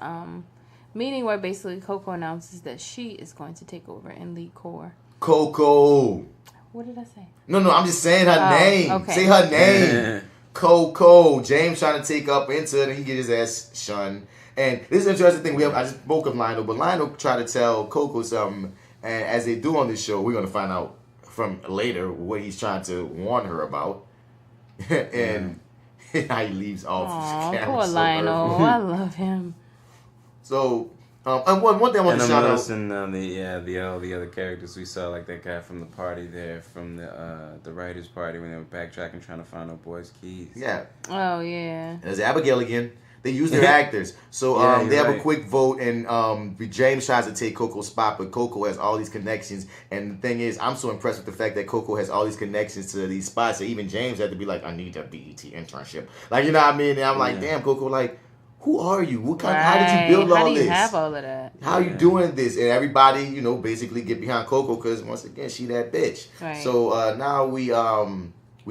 meeting where basically Coco announces that she is going to take over and lead CORE. Coco. What did I say? No, I'm just saying her name. Okay. Say her name. Coco. James trying to take up into it, and he get his ass shunned. And this is an interesting thing. I just spoke of Lionel, but Lionel tried to tell Coco something, and as they do on this show, we're going to find out from later what he's trying to warn her about. And how he leaves off his camera. Poor Lionel. I love him. So, and one thing I want to shout out. And I'm noticing all the other characters we saw, like that guy from the party there, from the writers' party when they were backtracking trying to find our boy's keys. Yeah. Oh, yeah. There's Abigail again. They use their actors. So they have a quick vote, and James tries to take Coco's spot, but Coco has all these connections. And the thing is, I'm so impressed with the fact that Coco has all these connections to these spots that even James had to be like, I need that BET internship. Like, you know what I mean? And I'm like, damn, Coco, like, who are you? What kind? How did you build all this? How do you have all of that? How are you doing this? And everybody, basically get behind Coco because once again, she that bitch. Right. So now we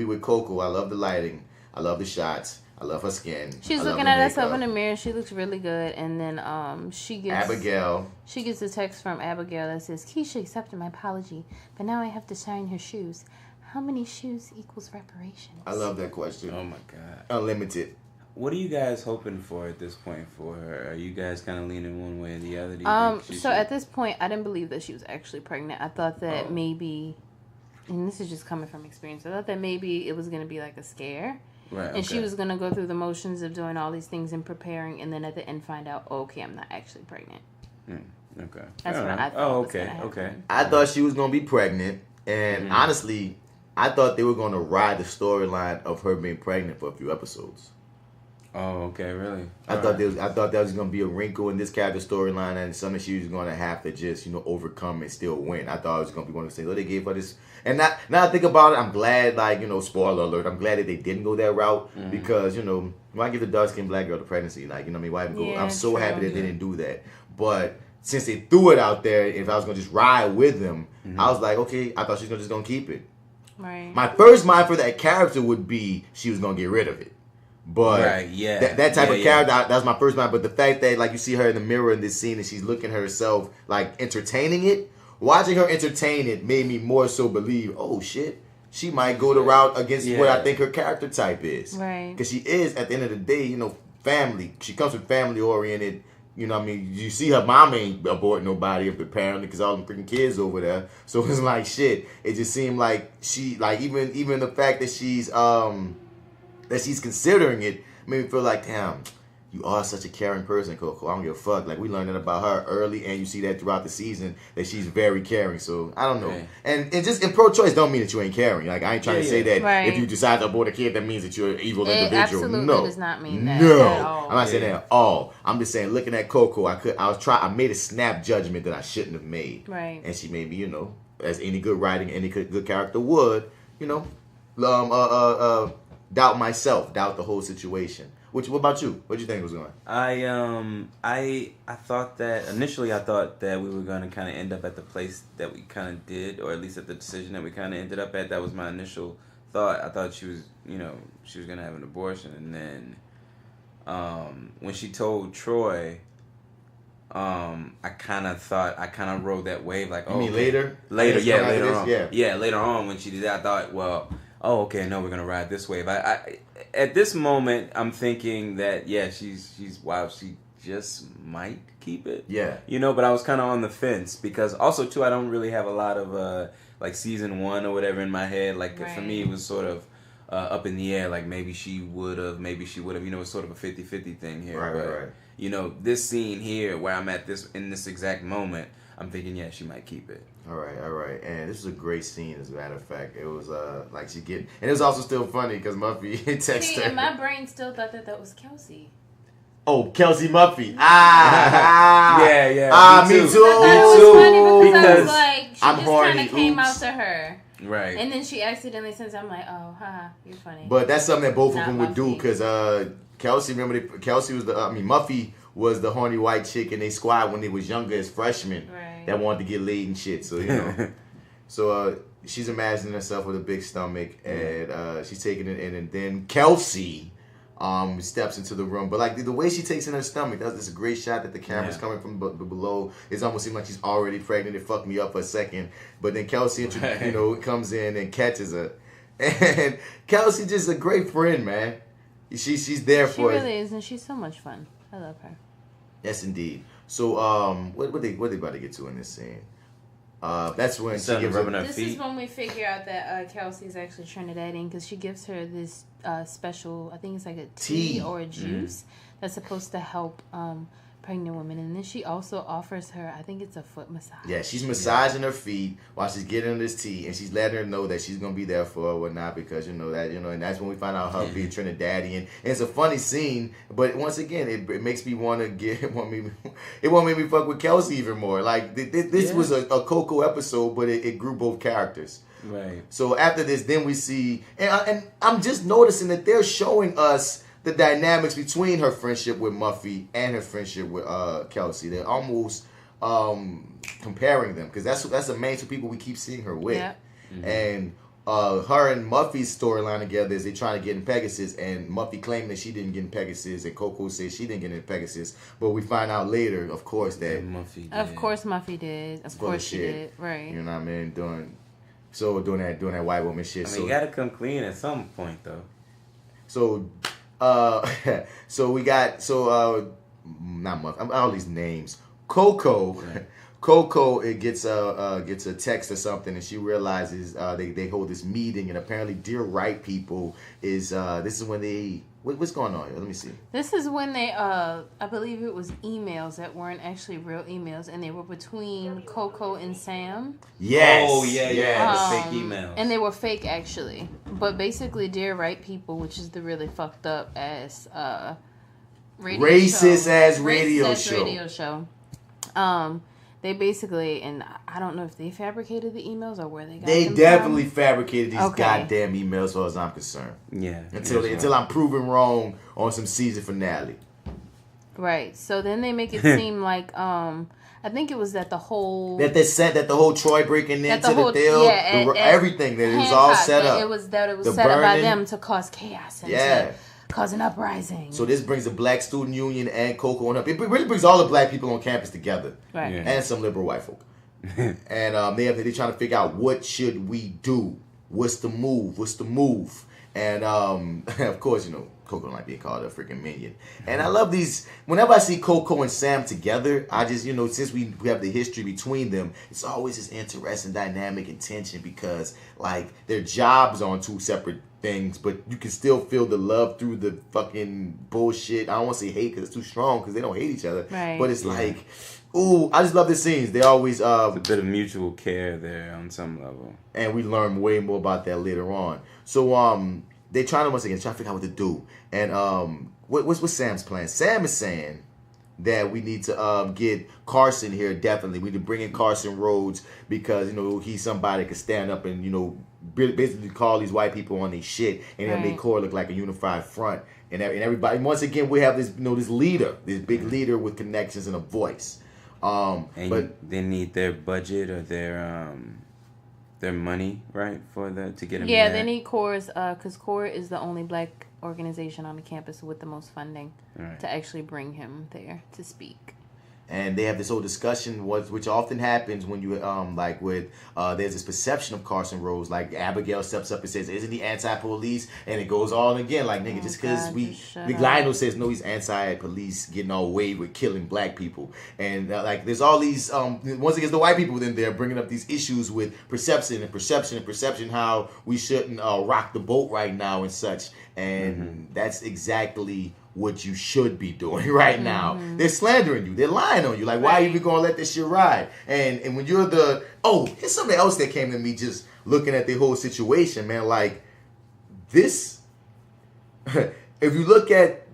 with Coco. I love the lighting. I love the shots. I love her skin. She's looking at herself in the mirror. She looks really good. And then she gets Abigail. She gets a text from Abigail that says, Keisha accepted my apology, but now I have to shine her shoes. How many shoes equals reparations? I love that question. Oh my God. Unlimited. What are you guys hoping for at this point for her? Are you guys kind of leaning one way or the other? Do you think so at this point, I didn't believe that she was actually pregnant. I thought that maybe, and this is just coming from experience, I thought that maybe it was going to be like a scare. Right, and she was going to go through the motions of doing all these things and preparing, and then at the end find out, okay, I'm not actually pregnant. Okay. That's what I thought. Oh, was okay, gonna happen. okay. I thought she was gonna be pregnant, and honestly, I thought they were gonna ride the storyline of her being pregnant for a few episodes. Oh, okay, really? I thought that was gonna be a wrinkle in this character storyline, and something she was gonna have to just overcome and still win. I thought it was gonna be one of the things. Oh, they gave her this, and now I think about it, I'm glad. Spoiler alert, I'm glad that they didn't go that route because why give the dark skinned black girl the pregnancy? Why even go? I'm so happy that they didn't do that. But since they threw it out there, if I was gonna just ride with them, I was like, okay, I thought she was just gonna keep it. Right. My first mind for that character would be she was gonna get rid of it. But that type of character, that's my first mind. But the fact that you see her in the mirror in this scene and she's looking at herself entertaining it, watching her entertain it made me more so believe, oh shit, she might go the route against what I think her character type is. Right. Because she is, at the end of the day, family. She comes from family oriented. You see her mom ain't abort nobody apparently because all them freaking kids over there. So it's like shit. It just seemed like she even the fact that she's considering it made me feel like, damn, you are such a caring person, Coco. I don't give a fuck. We learned that about her early, and you see that throughout the season that she's very caring. So I don't know. Okay. And just in pro-choice don't mean that you ain't caring. I ain't trying to say that if you decide to abort a kid, that means that you're an evil individual. Absolutely does not mean that at all. I'm not saying that at all. I'm just saying, looking at Coco, I made a snap judgment that I shouldn't have made. Right. And she made me, as any good writing, any good character would, doubt myself, doubt the whole situation. What about you? What do you think was going? I thought that initially I thought that we were gonna kind of end up at the place that we kind of did, or at least at the decision that we kind of ended up at. That was my initial thought. I thought she was gonna have an abortion, and then when she told Troy, I kind of rode that wave You mean later? Later on. Yeah, later on when she did that, I thought, well, okay, no, we're gonna ride this wave. I at this moment, I'm thinking that she's wow, she just might keep it. Yeah. But I was kind of on the fence because also too, I don't really have a lot of season 1 or whatever in my head. For me, it was sort of up in the air. Maybe she would have, it's sort of a 50-50 thing here. Right. This scene here where I'm at in this exact moment, I'm thinking, she might keep it. All right. And this was a great scene, as a matter of fact. It was and it was also still funny because Muffy texted her. And my brain still thought that was Kelsey. Oh, Kelsey Muffy. Yeah. Me too. I thought it was funny because I was like, she I'm just horny. kind of came out to her. Right. And then she accidentally says, I'm like, oh, haha, you're funny. But that's something that both of them would Muffy. do because Kelsey, Kelsey was Muffy was the horny white chick in their squad when they was younger as freshmen that wanted to get laid and shit. So, so she's imagining herself with a big stomach and she's taking it in, and then Kelsey steps into the room. But the way she takes in her stomach, that's a great shot that the camera's coming from below. It almost seems like she's already pregnant. It fucked me up for a second. But then Kelsey, comes in and catches her. And Kelsey just a great friend, man. She's there for her. She really is, and she's so much fun. I love her. Yes, indeed. So, what they about to get to in this scene? That's when she gives her. This is when we figure out that Kelsey's actually Trinidadian because she gives her this special, I think it's like a tea or a juice that's supposed to help pregnant women, and then she also offers her, I think it's a foot massage. Yeah, she's massaging her feet while she's getting this tea, and she's letting her know that she's gonna be there for her or whatnot because and that's when we find out her being Trinidadian. And it's a funny scene, but once again, it makes me want to it won't make me fuck with Kelsey even more. This was a Coco episode, but it grew both characters. Right. So after this, then we see, and I'm just noticing that they're showing us the dynamics between her friendship with Muffy and her friendship with Kelsey. They're almost comparing them because that's the main two people we keep seeing her with. Yeah. And her and Muffy's storyline together is they trying to get in Pegasus, and Muffy claimed that she didn't get in Pegasus, and Coco says she didn't get in Pegasus. But we find out later, of course, that Muffy did. Of course Muffy did. Of course she did. Right. You know what I mean? Doing that white woman shit. I mean, you gotta come clean at some point, though. So, we got not Muffy. All these names. Coco. Right. Coco gets a text or something, and she realizes they hold this meeting, and apparently Dear Right People is this is when they what's going on here? Let me see. This is when they I believe it was emails that weren't actually real emails, and they were between Coco and Sam. Yes. Oh yeah, the fake emails. And they were fake actually, but basically Dear Right People, which is the really fucked up ass racist ass radio show. They basically, and I don't know if they fabricated the emails or where they got them. They definitely fabricated these goddamn emails, as far as I'm concerned. Yeah. Until I'm proven wrong on some season finale. Right. So then they make it seem like I think it was that the whole Troy breaking into the deal, everything that it was all set up. It was set up by them to cause chaos and to cause an uprising. So this brings the Black Student Union and Coco on up. It really brings all the black people on campus together, right? Yeah. And some liberal white folk. And they're trying to figure out what should we do. What's the move? And of course, Coco like being called a freaking minion. And I love these. Whenever I see Coco and Sam together, I just since we have the history between them, it's always this interesting dynamic and tension because like their jobs are on two separate things, but you can still feel the love through the fucking bullshit. I don't want to say hate because it's too strong because they don't hate each other. Right. But it's like, ooh, I just love the scenes. They always a bit of mutual care there on some level, and we learn way more about that later on. So they trying to figure out what to do. And what's Sam's plan? Sam is saying that we need to get Carson here. Definitely, we need to bring in Carson Rhodes because he's somebody that can stand up and basically call these white people on their shit and then make Core look like a unified front. And everybody, once again, we have this this leader, this big leader with connections and a voice. But they need their budget or their money, right, to get him. Yeah, they need Core's because Core is the only black organization on the campus with the most funding to actually bring him there to speak. And they have this whole discussion, which often happens when you there's this perception of Carson Rhodes. Like Abigail steps up and says, "Isn't he anti-police?" And it goes on again, like nigga, just because Lionel says no, he's anti-police, getting all away with killing black people. And there's all these once again the white people in there bringing up these issues with perception, how we shouldn't rock the boat right now and such. And that's exactly what you should be doing right now. They're slandering you. They're lying on you. Like, why are you even going to let this shit ride? And when you're here's something else that came to me just looking at the whole situation, man. Like, this, if you look at,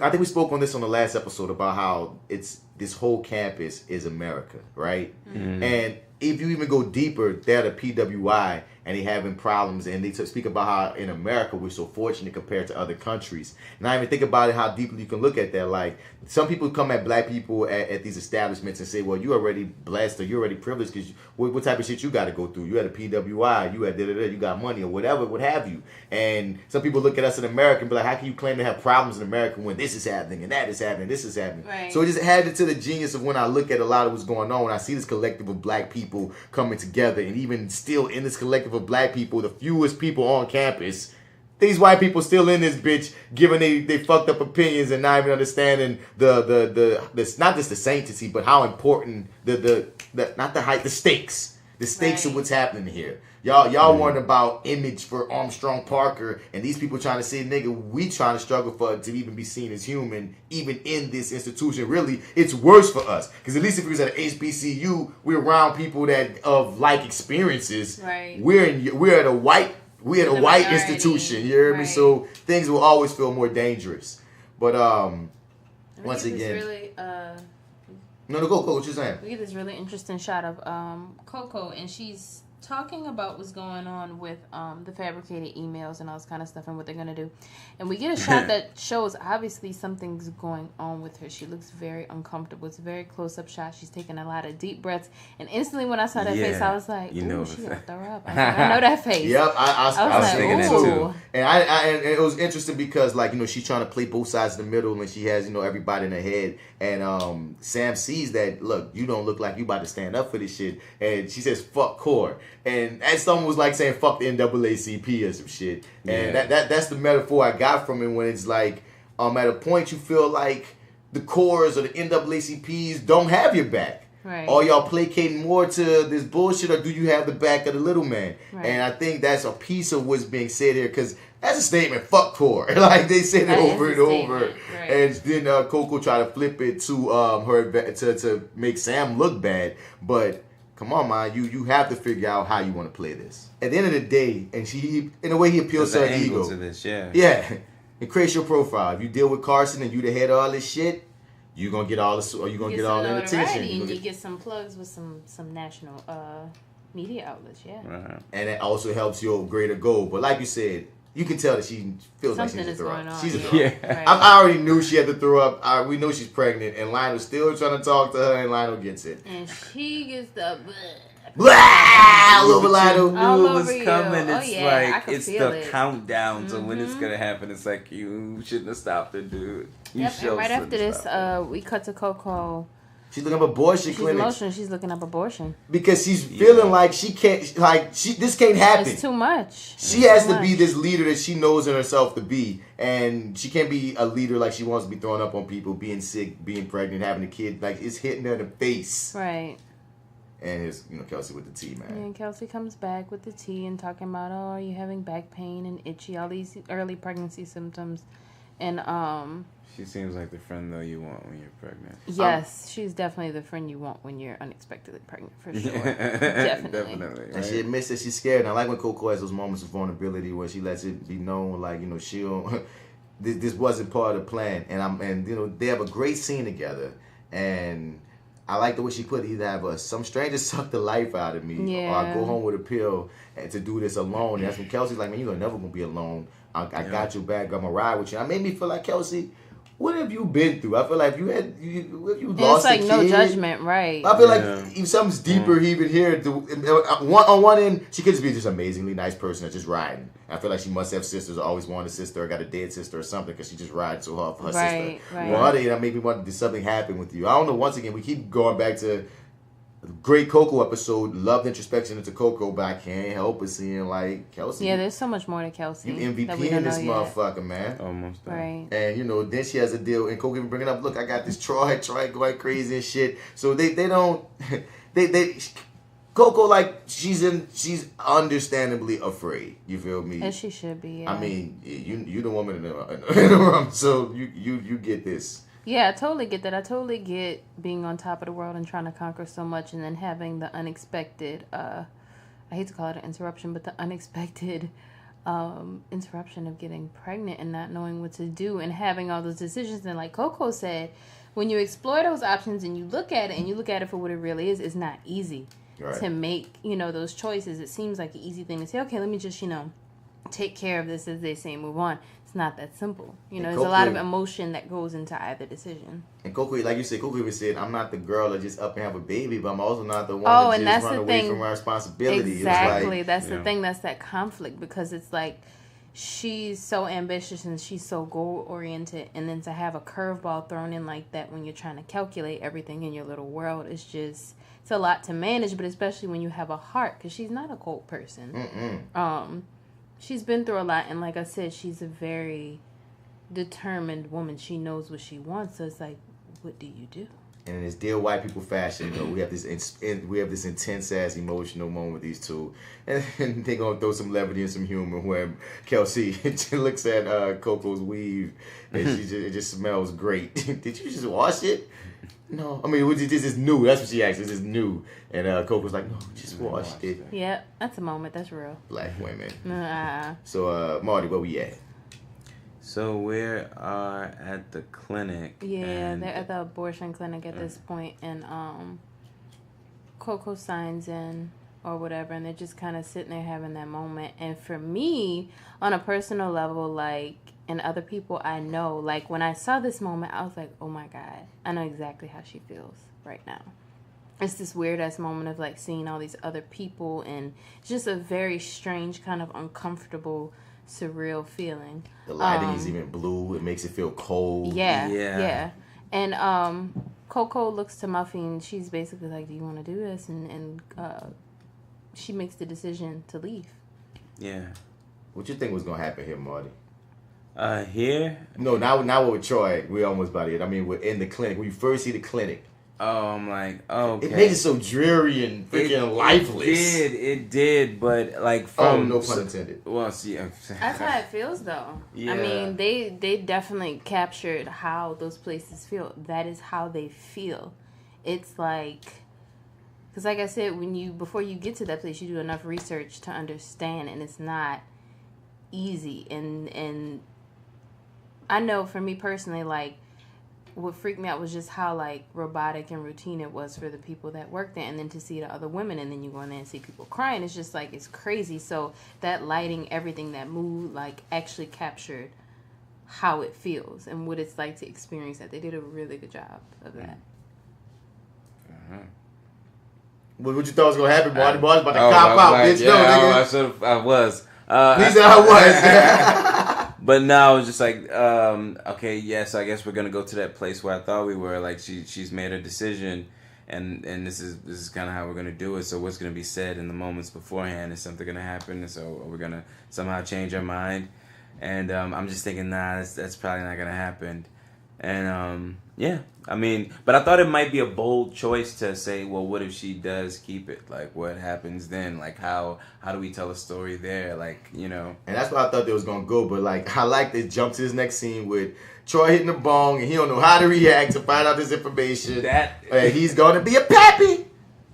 I think we spoke on this on the last episode about how this whole campus is America, right? And if you even go deeper, they're the PWI, and they having problems, and they speak about how in America we're so fortunate compared to other countries. And I even think about it, how deeply you can look at that. Like, some people come at black people at these establishments and say, well, you're already blessed or you're already privileged because what type of shit you got to go through? You had a PWI, you had you got money or whatever, what have you. And some people look at us in America and be like, how can you claim to have problems in America when this is happening and that is happening, this is happening? Right. So it just added to the genius of when I look at a lot of what's going on, when I see this collective of black people coming together, and even still in this collective of black people, the fewest people on campus, these white people still in this bitch giving they fucked up opinions and not even understanding the not just the sanctity, but how important the stakes of what's happening here. Y'all worrying about image for Armstrong Parker, and these people trying to say, nigga, we trying to struggle to even be seen as human, even in this institution. Really, it's worse for us, because at least if we was at an HBCU, we're around people that of like experiences. Right. We're at a white institution. You hear me? So things will always feel more dangerous. But once again, no, go. What you saying? We get this really interesting shot of Coco, and she's talking about what's going on with the fabricated emails and all this kind of stuff and what they're going to do. And we get a shot that shows obviously something's going on with her. She looks very uncomfortable. It's a very close-up shot. She's taking a lot of deep breaths. And instantly when I saw that face, I was like, ooh, she going to throw up. I know that face. Yep, I was thinking that too. And and it was interesting because, like, you know, she's trying to play both sides of the middle and she has, you know, everybody in her head. And Sam sees that, look, you don't look like you about to stand up for this shit. And she says, fuck core. And someone was like saying, fuck the NAACP or some shit. And that's the metaphor I got from it when it's like, at a point you feel like the cores or the NAACPs don't have your back. Right. Or y'all placating more to this bullshit, or do you have the back of the little man? Right. And I think that's a piece of what's being said here, because that's a statement, fuck core. Like, they said it over and over. Right. And then Coco tried to flip it to her to make Sam look bad. But come on, man, you have to figure out how you want to play this. At the end of the day, and she, in a way, he appeals to her ego. To this, yeah. It creates your profile. If you deal with Carson and you the head of all this shit, you're gonna get all the attention. And you get some plugs with some national media outlets, Right. And it also helps your greater goal. But like you said, you can tell that she feels something like she's a throw up. She's a throw throw up. Right. I already knew she had to throw up. We know she's pregnant, and Lionel's still trying to talk to her, and Lionel gets it. And she gets the all over Lionel. Knew it was coming. Oh, It's it's the it. countdown to when it's gonna happen. It's like you shouldn't have stopped it, dude. And right after this, we cut to Coco. She's looking up abortion clinics. She's emotional. She's looking up abortion because she's feeling like she can't. This can't happen. It's too much. She has to be this leader that she knows in herself to be, and she can't be a leader like she wants to be throwing up on people, being sick, being pregnant, having a kid. Like, it's hitting her in the face. Right. And it's, Kelsey with the tea, man. And Kelsey comes back with the tea and talking about, oh, are you having back pain and itchy, all these early pregnancy symptoms. And she seems like the friend though you want when you're pregnant. Yes, she's definitely the friend you want when you're unexpectedly pregnant, for sure. Definitely. Right? And she admits that she's scared. And I like when Coco has those moments of vulnerability where she lets it be known, like, she'll this wasn't part of the plan. And they have a great scene together. And I like the way she put it. Either have some stranger suck the life out of me, or I go home with a pill and to do this alone. And that's when Kelsey's like, man, you're never gonna be alone. I got your back. I'm gonna ride with you. I made me feel like, Kelsey, what have you been through? I feel like you lost a kid. It's like no judgment, right? I feel like if something's deeper even here. On one end, she could just be just an amazingly nice person that's just riding. I feel like she must have sisters, or always wanted a sister, or got a dead sister or something, because she just rides so hard for her sister. Right. Well, other end, that made me want to do something happen with you. I don't know. Once again, we keep going back to a great Coco episode. Loved introspection into Coco, but I can't help but seeing like Kelsey. Yeah, there's so much more to Kelsey. You MVP in this motherfucker, man. Almost done. Right. And then she has a deal, and Coco even bringing up, look, I got this Troy going crazy and shit. So they don't Coco, like, she's understandably afraid. You feel me? As she should be. Yeah. I mean, you the woman in the room, so you get this. Yeah, I totally get that. I totally get being on top of the world and trying to conquer so much, and then having the unexpected, I hate to call it an interruption, but the unexpected interruption of getting pregnant and not knowing what to do and having all those decisions. And like Coco said, when you explore those options and you look at it for what it really is, it's not easy to make, those choices. It seems like an easy thing to say, okay, let me just, take care of this, as they say, move on. It's not that simple. There's a lot of emotion that goes into either decision. And Coco, like you said, Coco even said, I'm not the girl that just up and have a baby, but I'm also not the one that just run away from my responsibility. Exactly. That's the thing. That's that conflict, because it's like she's so ambitious and she's so goal-oriented, and then to have a curveball thrown in like that when you're trying to calculate everything in your little world, it's a lot to manage, but especially when you have a heart, because she's not a cold person. She's been through a lot, and like I said, she's a very determined woman. She knows what she wants, so it's like, what do you do? And in this dear white people fashion, we have this intense ass emotional moment with these two, and they're gonna throw some levity and some humor when Kelsey looks at Coco's weave, and it just smells great. Did you just wash it? No, I mean, this is new. That's what she asked. This is new, and Coco's like, no, just washed it. Yeah, that's a moment. That's real. Black women. So, Marty, where we at? So we are at the clinic. Yeah, they're at the abortion clinic at this point, and Coco signs in, or whatever, and they're just kind of sitting there having that moment. And for me, on a personal level, like, and other people I know, like, when I saw this moment, I was like, oh my God, I know exactly how she feels right now. It's this weird-ass moment of, like, seeing all these other people, and it's just a very strange, kind of uncomfortable, surreal feeling. The lighting is even blue. It makes it feel cold. Yeah. And Coco looks to Muffy, and she's basically like, do you want to do this? And she makes the decision to leave. Yeah. What you think was going to happen here, Marty? Here? No, now with Troy, we're almost about it. I mean, we're in the clinic. When you first see the clinic. Oh, I'm like, oh, okay. It makes it so dreary and freaking lifeless. It did, but like from... Oh, no pun intended. Well, see... That's how it feels, though. Yeah. I mean, they definitely captured how those places feel. That is how they feel. It's like... Because like I said, before you get to that place, you do enough research to understand, and it's not easy. And I know for me personally, like, what freaked me out was just how, like, robotic and routine it was for the people that worked there, and then to see the other women, and then you go in there and see people crying. It's just like, it's crazy. So that lighting, everything, that mood, like, actually captured how it feels and what it's like to experience that. They did a really good job of that. What you thought was gonna happen, Marty? Marty's about to cop out, like, bitch. Yeah, No, nigga. I was. He said I was. But now it's just like, okay, yes, I guess we're gonna go to that place where I thought we were. Like she's made her decision, and this is kind of how we're gonna do it. So what's gonna be said in the moments beforehand? Is something gonna happen? So are we gonna somehow change our mind? And I'm just thinking, nah, that's probably not gonna happen. And yeah, I mean, but I thought it might be a bold choice to say, well, what if she does keep it? Like, what happens then? Like, how do we tell a story there? Like, you know. And that's why I thought they was gonna go. But like, I like this jump to this next scene with Troy hitting the bong, and he don't know how to react to find out this information. And he's gonna be a pappy.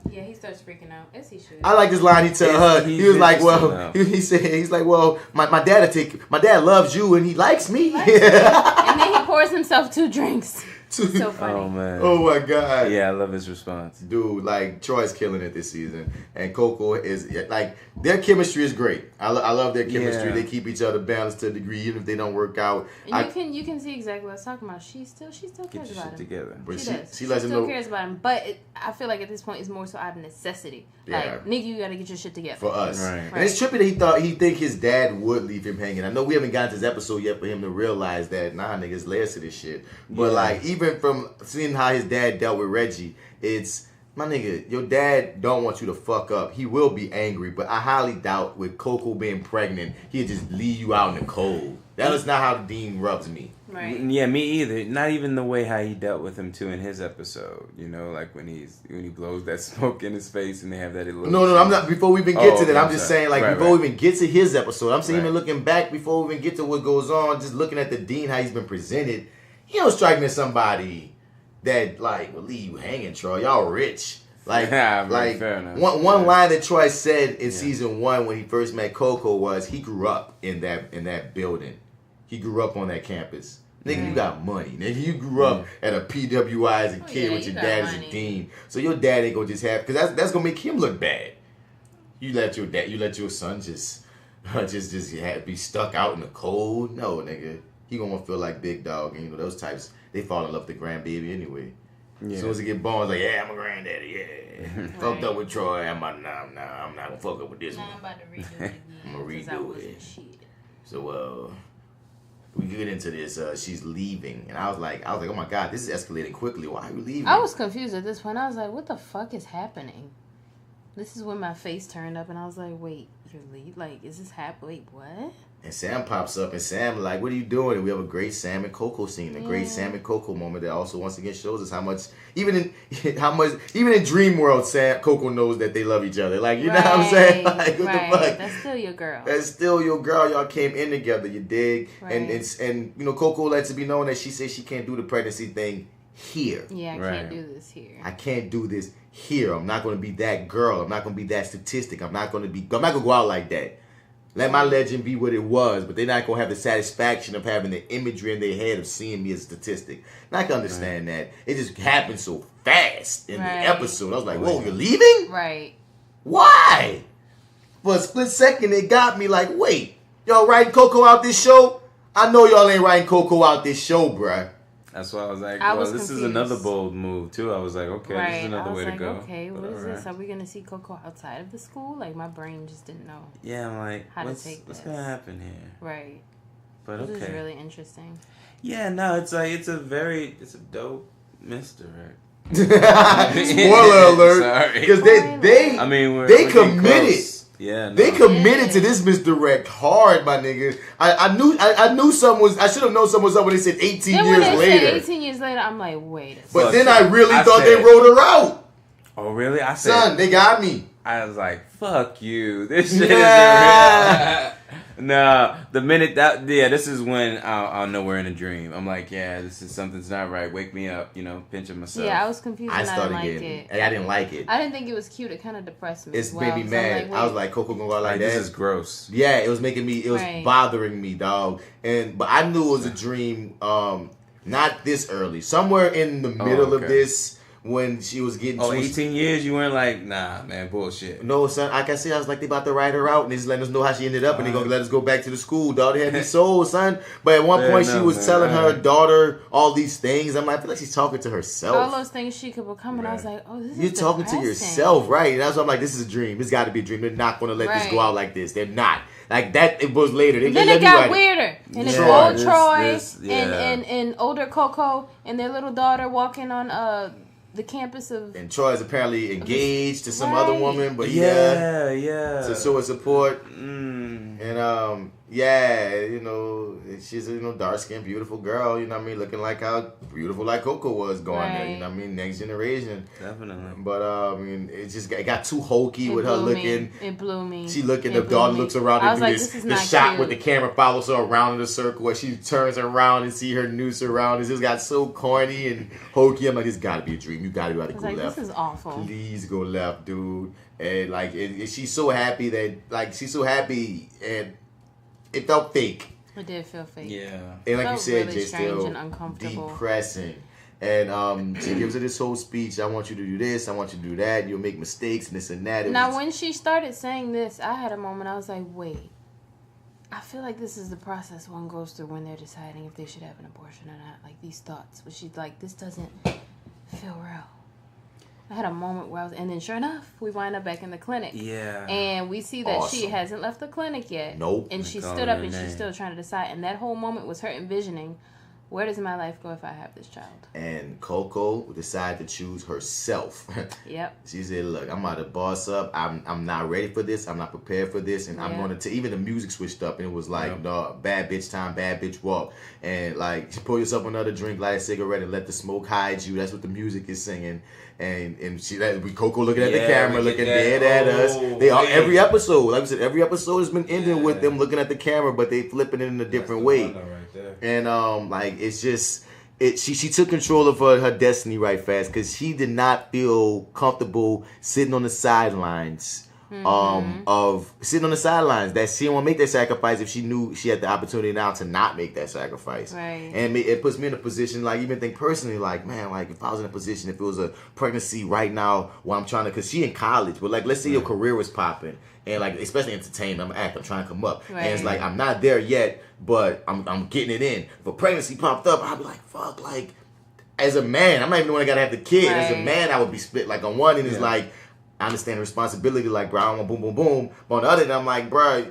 Yeah, he starts freaking out, as he should. I like this line he tell her. He was like, well, he said, he's like, well, my dad loves you and he likes me. And then he pours himself 2 drinks. So funny. Oh man. Oh my God. Yeah, I love his response. Dude, like, Troy's killing it this season. And Coco is, like, their chemistry is great. I love their chemistry. Yeah. They keep each other balanced to a degree, even if they don't work out. And you can see exactly what I was talking about. She still Get cares your about shit him. together. But She does. she lets him still know. cares about him. But I feel like at this point it's more so out of necessity. Like, Yeah. nigga, you gotta get your shit together. For us. Right. And it's trippy that he think his dad would leave him hanging. I know we haven't gotten to this episode yet for him to realize that, nah, niggas, layers to this shit. But, like, even from seeing how his dad dealt with Reggie, it's, my nigga, your dad don't want you to fuck up. He will be angry, but I highly doubt with Coco being pregnant, he'd just leave you out in the cold. That is not how the Dean rubs me. Right. Yeah, me either. Not even the way how he dealt with him too in his episode. You know, like when he blows that smoke in his face and they have that little. No, I'm not. Before we even get to that, I'm just sorry. saying, like, Right, before right. we even get to his episode, I'm saying Right. even looking back before we even get to what goes on, just looking at the Dean, how he's been presented, he don't strike me as somebody that, like, will leave you hanging, Troy. Y'all rich. Like, Yeah, like fair enough. one line that Troy said in season 1 when he first met Coco was he grew up in that building. He grew up on that campus. Nigga, you got money. Nigga, you grew up at a PWI as a kid with your dad as a dean. So your dad ain't gonna just have, because that's gonna make him look bad. You let your son just be stuck out in the cold. No, nigga, he gonna feel like big dog. And you know those types, they fall in love with the grandbaby anyway. Yeah. As soon as he get born, it's like, yeah, I'm a granddaddy, yeah. Fucked up with Troy. I'm not gonna fuck up with this one. I'm about to redo it again. I'm gonna 'cause I redo wasn't it. shit. So we get into this. She's leaving, and I was like, oh my God, this is escalating quickly. Why are you leaving? I was confused at this point. I was like, what the fuck is happening? This is when my face turned up, and I was like, wait, you're leaving? Like, is this happening? Wait, what? And Sam pops up, and Sam like, what are you doing? And we have a great Sam and Coco scene, a great Sam and Coco moment that also once again shows us how much even in Dream World, Coco knows that they love each other. Like, you know what I'm saying? Like, what the fuck? That's still your girl. That's still your girl. Y'all came in together. You dig? Right. And you know, Coco lets it be known that she says she can't do the pregnancy thing here. Yeah, I Right. can't do this here. I can't do this here. I'm not going to be that girl. I'm not going to be that statistic. I'm not going to go out like that. Let my legend be what it was, but they're not going to have the satisfaction of having the imagery in their head of seeing me as a statistic. And I can understand that. It just happened so fast in the episode. I was like, whoa, you're leaving? Right. Why? For a split second, it got me like, wait, y'all writing Coco out this show? I know y'all ain't writing Coco out this show, bruh. That's why I was like, this confused. Is another bold move, too. I was like, okay, this is another way to go. Okay, what is this? Are we going to see Coco outside of the school? Like, my brain just didn't know. Yeah, I'm like, what's going to happen here? Right. But This is really interesting. Yeah, no, it's a dope misdirect. Spoiler alert. Because they committed. Yeah, no. They committed to this misdirect hard, my nigga. I knew something was. I should have known something was up when they said 18 then years when they later. said 18 years later, I'm like, wait a second. But then I really thought they wrote her out. Oh, really? I said, son, they got me. I was like, fuck you. This shit isn't real. No, the minute this is when I'll know we're in a dream. I'm like, yeah, something's not right. Wake me up, pinching myself. Yeah, I was confused and I didn't like it. And I didn't like it. I didn't think it was cute. It kind of depressed me. It's made me mad. I was like, Coco gonna go out like that? This is gross. Yeah, it was making me, it was bothering me, dog. But I knew it was a dream, not this early. Somewhere in the middle of this, when she was getting... 18 years, you weren't like, nah, man, bullshit. No, son, like I said, I was like, they about to write her out, and they just letting us know how she ended up, and they gonna let us go back to the school, dog. They had me sold, son. But at one point, she was telling her daughter all these things. I'm like, I feel like she's talking to herself. All those things she could become, and I was like, oh, this is You're talking to yourself, right? And that's why I'm like, this is a dream. It's got to be a dream. They're not gonna let this go out like this. They're not. Like that, it was later. Then it got weirder. And it's old Troy and older Coco and their little daughter walking on the campus of... And Troy is apparently engaged to some other woman, but yeah. To show his support. And she's a dark-skinned, beautiful girl, you know what I mean? Looking like how beautiful like Coco was going there, you know what I mean? Next generation. Definitely. But, it got too hokey with her looking. It blew me. She looking, the daughter looks around and do the shot cute. With the camera follows her around in a circle where she turns around and see her new surroundings. It got so corny and hokey. I'm like, this gotta be a dream. You gotta go left. This is awful. Please go left, dude. And like, she's so happy and it felt fake. It did feel fake. Yeah. And like you said, really J.Steel, depressing. And she gives her this whole speech. I want you to do this. I want you to do that. You'll make mistakes and this and that. Now, when she started saying this, I had a moment. I was like, wait. I feel like this is the process one goes through when they're deciding if they should have an abortion or not. Like, these thoughts. But she's like, this doesn't feel real. I had a moment where and then sure enough, we wind up back in the clinic. Yeah. And we see that she hasn't left the clinic yet. Nope. And she stood up and she's still trying to decide. And that whole moment was her envisioning, where does my life go if I have this child? And Coco decided to choose herself. Yep. She said, look, I'm about to boss up. I'm not ready for this. I'm not prepared for this. And I'm going to... Even the music switched up and it was like, bad bitch time, bad bitch walk. And like, pour yourself another drink, light a cigarette, and let the smoke hide you. That's what the music is singing. And Coco looking at the camera, looking dead at us. Every episode, like I said, every episode has been ending with them looking at the camera, but they flipping it in a different way. And it's just she took control of her destiny right fast because she did not feel comfortable sitting on the sidelines. That she didn't want to make that sacrifice if she knew she had the opportunity now to not make that sacrifice. Right. And it puts me in a position, like, even think personally, like, man, like, if I was in a position, if it was a pregnancy right now where I'm trying to, because she in college, but like, let's say your career was popping, and like, especially entertainment, I'm trying to come up, and it's like, I'm not there yet, but I'm getting it in. If a pregnancy popped up, I'd be like, fuck, like, as a man, I'm not even the one that gotta have the kid. As a man, I would be split, like, on one end is like, I understand the responsibility, like, bro, I don't want boom, boom, boom. But on the other end, I'm like, bro,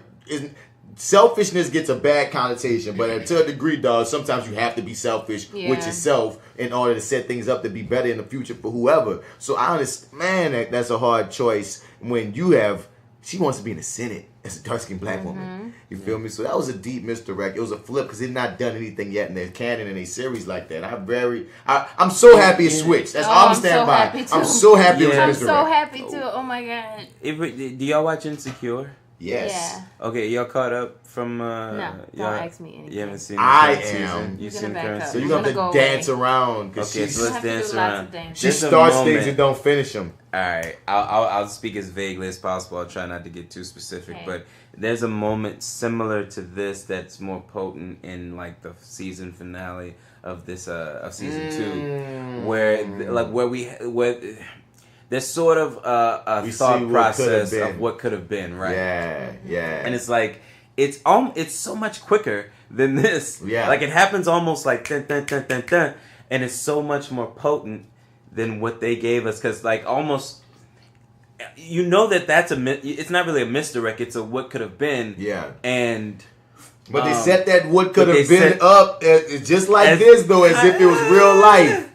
selfishness gets a bad connotation. But to a degree, dog, sometimes you have to be selfish with yourself in order to set things up to be better in the future for whoever. So I understand that's a hard choice when she wants to be in the Senate as a dark-skinned black woman. You feel me? So that was a deep misdirect. It was a flip because they've not done anything yet in their canon in a series like that. I'm so happy it switched. That's all I'm standing by. I'm so happy it was misdirect. I'm so happy too. Oh my God. Do y'all watch Insecure? Yes. Yeah. Okay, y'all caught up from... no, don't ask me anything. You haven't seen I the am. You've seen the current So season? you're going to dance around. Okay, so let's dance around. She starts things and don't finish them. Alright, I'll speak as vaguely as possible. I'll try not to get too specific, but there's a moment similar to this that's more potent in like the season finale of this of season 2, where there's sort of a thought process of what could have been, right? Yeah. And it's like it's so much quicker than this. Yeah. Like it happens almost like dun, dun, dun, dun, dun, and it's so much more potent than what they gave us, because like almost. You know that's it's not really a misdirect, it's a what could have been. Yeah. And but they set that what could have been up just like this though, as if it was real life.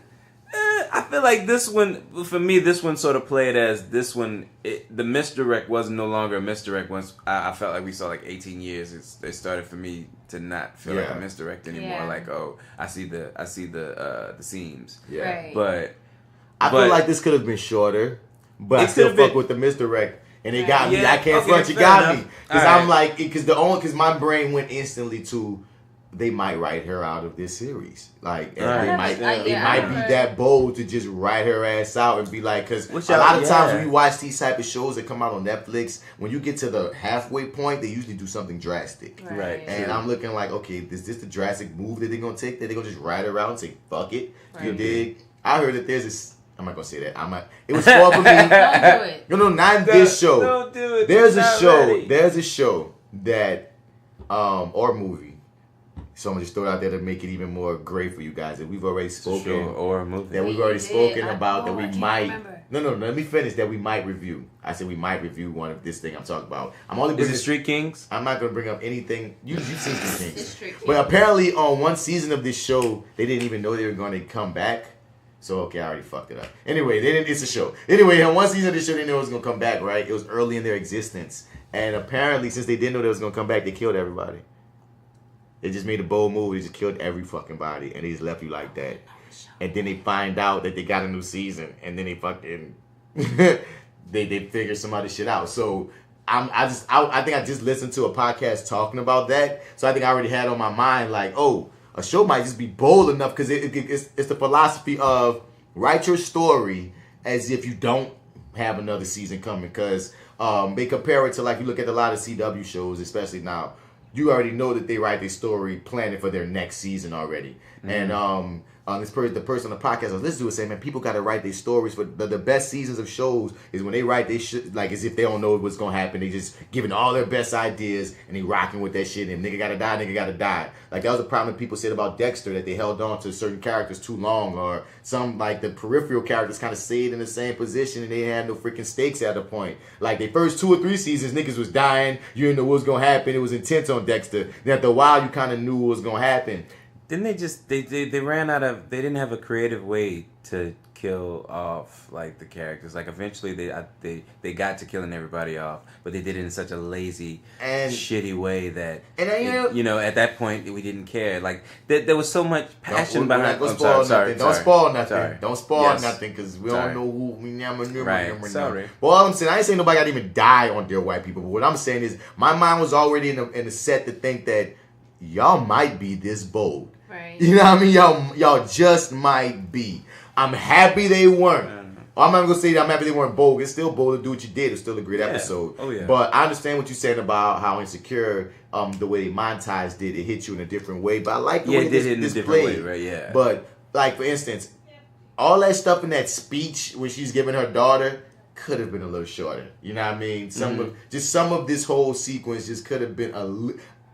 I feel like this one, for me, this one sort of played as this one. The misdirect was no longer a misdirect once I felt like we saw like 18 years. It started for me to not feel like a misdirect anymore. Yeah. Like, oh, I see the seams. Yeah. Right. But I feel like this could have been shorter. But I still fuck with the misdirect, and it got me. Yeah, I can't front. You got me, because I'm like, because my brain went instantly to, they might write her out of this series. Like, and it might be that bold to just write her ass out and be like, because a lot of times when you watch these type of shows that come out on Netflix, when you get to the halfway point, they usually do something drastic. Right. And I'm looking like, okay, is this the drastic move that they're gonna take? That they're gonna just write her out and say, fuck it? Right. You dig? I heard that there's this. I'm not gonna say that. It was far from me. Don't do it. No, not this show. Don't do it. There's a show that, or movie. So I'm gonna just throw it out there to make it even more great for you guys. That we've already spoken, or a movie that we've already spoken about, that we might. Remember. No. Let me finish. That we might review. I said we might review one of this thing I'm talking about. I'm only. Is it Street Kings? I'm not gonna bring up anything. You've seen Street Kings. It's Street Kings. But apparently on one season of this show, they didn't even know they were gonna come back. So, okay, I already fucked it up. Anyway, it's a show. Anyway, on one season of the show, they didn't know it was going to come back, right? It was early in their existence. And apparently, since they didn't know they was going to come back, they killed everybody. They just made a bold move. They just killed every fucking body. And they just left you like that. And then they find out that they got a new season. And then they fucking... they figure some other shit out. So, I think I just listened to a podcast talking about that. So, I think I already had on my mind, like, oh... A show might just be bold enough because it's the philosophy of write your story as if you don't have another season coming. Because they compare it to, like, you look at a lot of CW shows, especially now. You already know that they write their story planning for their next season already. Mm-hmm. And the person on the podcast I was listening to was saying, man, people got to write their stories for the best seasons of shows is when they write their shit, like as if they don't know what's going to happen. They just giving all their best ideas and they rocking with that shit. And nigga got to die. Like that was a problem that people said about Dexter, that they held on to certain characters too long, or some like the peripheral characters kind of stayed in the same position and they had no freaking stakes at the point. Like the first 2 or 3 seasons, niggas was dying. You didn't know what was going to happen. It was intense on Dexter. Then after a while, you kind of knew what was going to happen. Didn't they just they ran out of, they didn't have a creative way to kill off like the characters. Like eventually they got to killing everybody off, but they did it in such a lazy and shitty way that at that point we didn't care. Like there was so much passion behind. Don't spoil nothing because we don't know who we Right. Sorry. Well, all I'm saying, I ain't saying nobody got to even die on Dear White People. But what I'm saying is my mind was already in the set to think that y'all might be this bold. Right. You know what I mean? Y'all just might be. I'm happy they weren't. I'm not gonna say that I'm happy they weren't bold. It's still bold to do what you did. It's still a great episode. Oh yeah. But I understand what you're saying about how Insecure, the way they monetized it hit you in a different way. But I like the way this played. Right? Yeah. But like for instance, all that stuff in that speech when she's giving her daughter could have been a little shorter. You know what I mean? Some of this whole sequence just could have been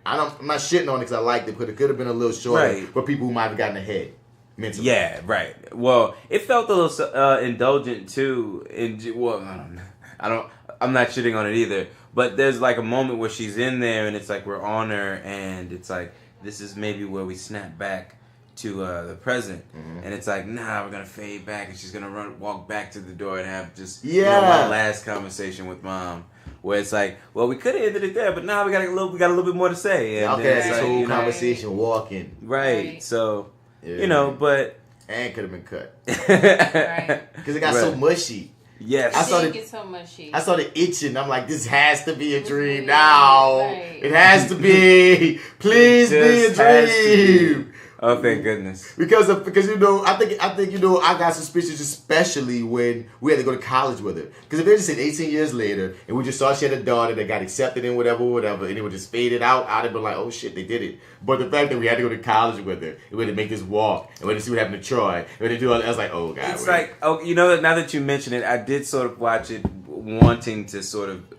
I'm not shitting on it because I liked it, but it could have been a little shorter for people who might have gotten ahead mentally. Yeah, right. Well, it felt a little indulgent too. I'm not shitting on it either. But there's like a moment where she's in there and it's like we're on her and it's like this is maybe where we snap back to the present, and it's like we're gonna fade back and she's gonna walk back to the door and have just one last conversation with mom. Where it's like, well, we could have ended it there, but now we got a little bit more to say. And this whole conversation walking. Right. So, but and could have been cut. Right. Because it got so mushy. Yes. I saw it so mushy. I saw the itching. I'm like, this has to be a dream now. Right. It has to be. Please be a dream. Oh, thank goodness. Because you know, I think you know, I got suspicious, especially when we had to go to college with her. Because if they just said 18 years later, and we just saw she had a daughter that got accepted in whatever, and it would just faded out, I'd have been like, oh shit, they did it. But the fact that we had to go to college with her, and we had to make this walk, and we had to see what happened to Troy, and we had to do all that, I was like, oh god. It's like, oh, you know, now that you mention it, I did sort of watch it wanting to sort of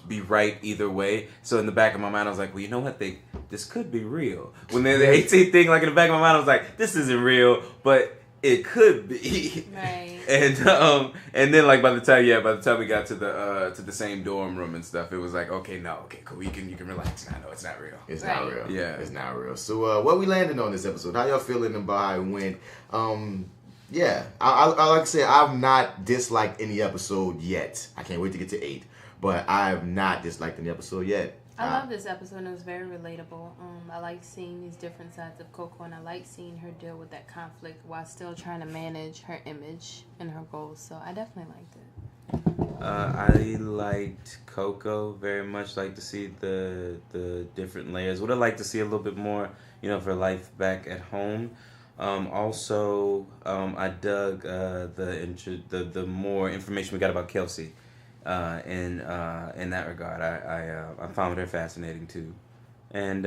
be right either way. So in the back of my mind, I was like, well, you know what, this could be real. When the 18th thing, like in the back of my mind, I was like, this isn't real, but it could be. Right. And then like by the time we got to the same dorm room and stuff, it was like, okay, cool, you can relax now. No, it's not real. It's not real. Yeah, it's not real. So what we landed on this episode? How y'all feeling about how it went? Yeah, I like to say I've not disliked any episode yet. I can't wait to get to 8, but I have not disliked any episode yet. I love this episode, and it was very relatable. I like seeing these different sides of Coco, and I like seeing her deal with that conflict while still trying to manage her image and her goals. So I definitely liked it. I liked Coco very much. Like to see the different layers. Would have liked to see a little bit more, you know, of her life back at home. Also, I dug the more information we got about Kelsey. In that regard, I found her fascinating too, and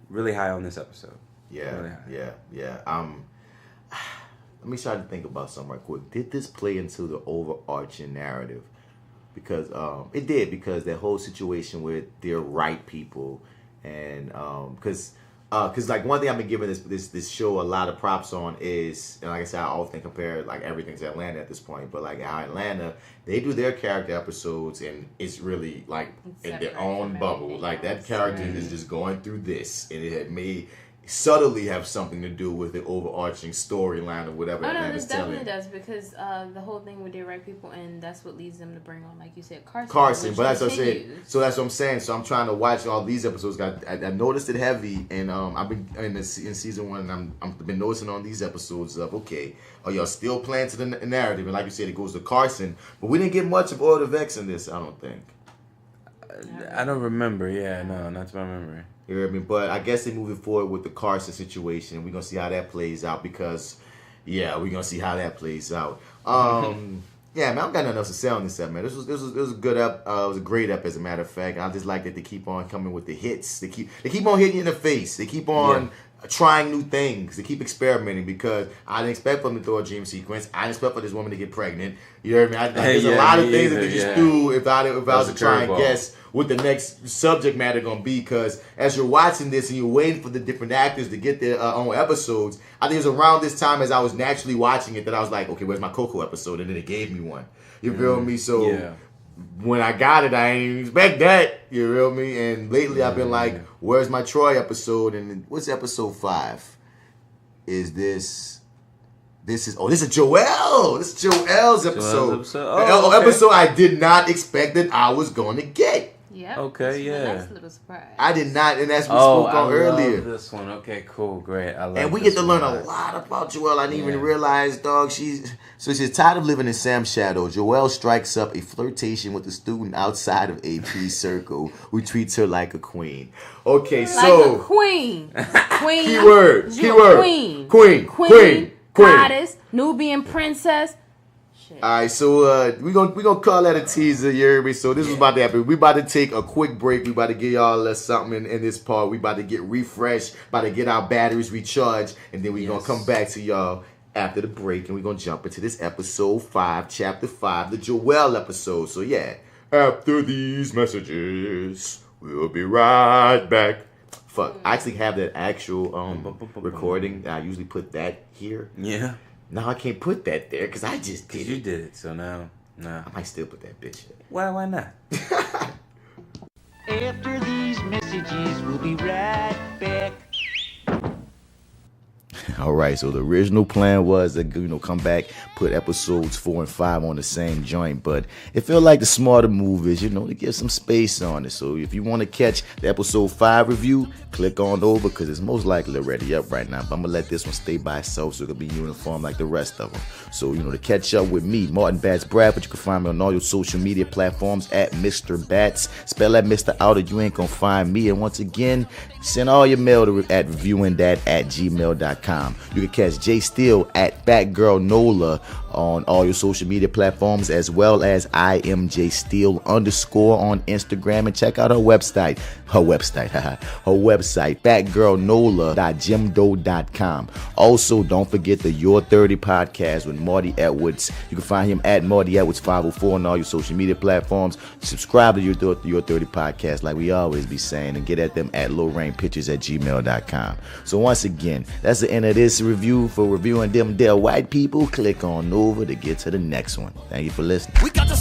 really high on this episode. Yeah, really yeah. Let me try to think about something right quick. Did this play into the overarching narrative? Because it did. Because that whole situation with their right people, and because like one thing I've been giving this show a lot of props on is, and like I said, I often compare like everything to Atlanta at this point, but like how Atlanta, they do their character episodes and it's really like in their own bubble. Like that character is just going through this, and it may subtly have something to do with the overarching storyline or whatever. Oh no, this definitely does, because the whole thing with their right people, and that's what leads them to bring on, like you said, Carson. But that's what I'm saying. So that's what I'm saying. So I'm trying to watch all these episodes. I noticed it heavy, and I've been in season 1, and I've been noticing on these episodes of, okay, are y'all still playing to the narrative? And like you said, it goes to Carson, but we didn't get much of Oil the Vex in this, I don't think. I don't remember. Yeah, no, not to my memory. You know what I mean? But I guess they're moving forward with the Carson situation, and we're going to see how that plays out because, yeah, we're going to see how that plays out. Yeah, man, I don't got nothing else to say on this ep, man. This was a good ep. It was a great ep, as a matter of fact. I just like that they keep on coming with the hits. They keep on hitting you in the face. They keep on trying new things. They keep experimenting, because I didn't expect for them to throw a dream sequence. I didn't expect for this woman to get pregnant. You know what I mean? There's a lot of things that they just do if I was to try and guess what the next subject matter going to be, because as you're watching this and you're waiting for the different actors to get their own episodes, I think it was around this time as I was naturally watching it that I was like, okay, where's my Coco episode? And then it gave me one. You feel me? So when I got it, I didn't even expect that. You feel me? And lately I've been like, where's my Troy episode? And what's episode 5? Is this is Joelle. This is Joelle's episode. Episode I did not expect that I was going to get. Yeah. Okay, That's a little surprise. I did not, and that's what we spoke on earlier. Love this one. Okay, cool, great. I love and we get to learn a lot about Joelle. I didn't even realize, dog. She's tired of living in Sam's shadow. Joelle strikes up a flirtation with a student outside of AP's circle who treats her like a queen. Okay, so like a queen. Keyword. Queen. Goddess, Nubian princess. All right, so we gonna call that a teaser, you hear me? So this is about to happen. We about to take a quick break. We about to give y'all something in this part. We about to get refreshed, about to get our batteries recharged, and then we gonna come back to y'all after the break, and we gonna jump into this episode 5, chapter 5, the Joelle episode. So yeah, after these messages, we'll be right back. Fuck, I actually have that actual recording. I usually put that here. Yeah. Now I can't put that there because I just did it. You did it, so now, I might still put that bitch there. Why not? After these messages, we'll be right back. All right, so the original plan was to, come back, put episodes 4 and 5 on the same joint, but it felt like the smarter move is, to give some space on it. So if you want to catch the episode 5 review, click on over because it's most likely already up right now. But I'm going to let this one stay by itself so it can be uniform like the rest of them. So, to catch up with me, Martin Bradford, you can find me on all your social media platforms at Mr. Bats. Spell that Mr. out or you ain't going to find me. And once again, send all your mail at reviewingthat@gmail.com. You can catch J.Steel at FatGirlNola on all your social media platforms, as well as I am J.Steel _ on Instagram, and check out her website, fatgirlnola.jimdo.com. Also, don't forget the Your30 Podcast with Marty Edwards. You can find him at MartyEdwards 504 on all your social media platforms. Subscribe to Your30 Podcast like we always be saying, and get at them at lowrainpictures@gmail.com. So once again, that's the end of this review for reviewing them there white people. Click on over to get to the next one. Thank you for listening. We got to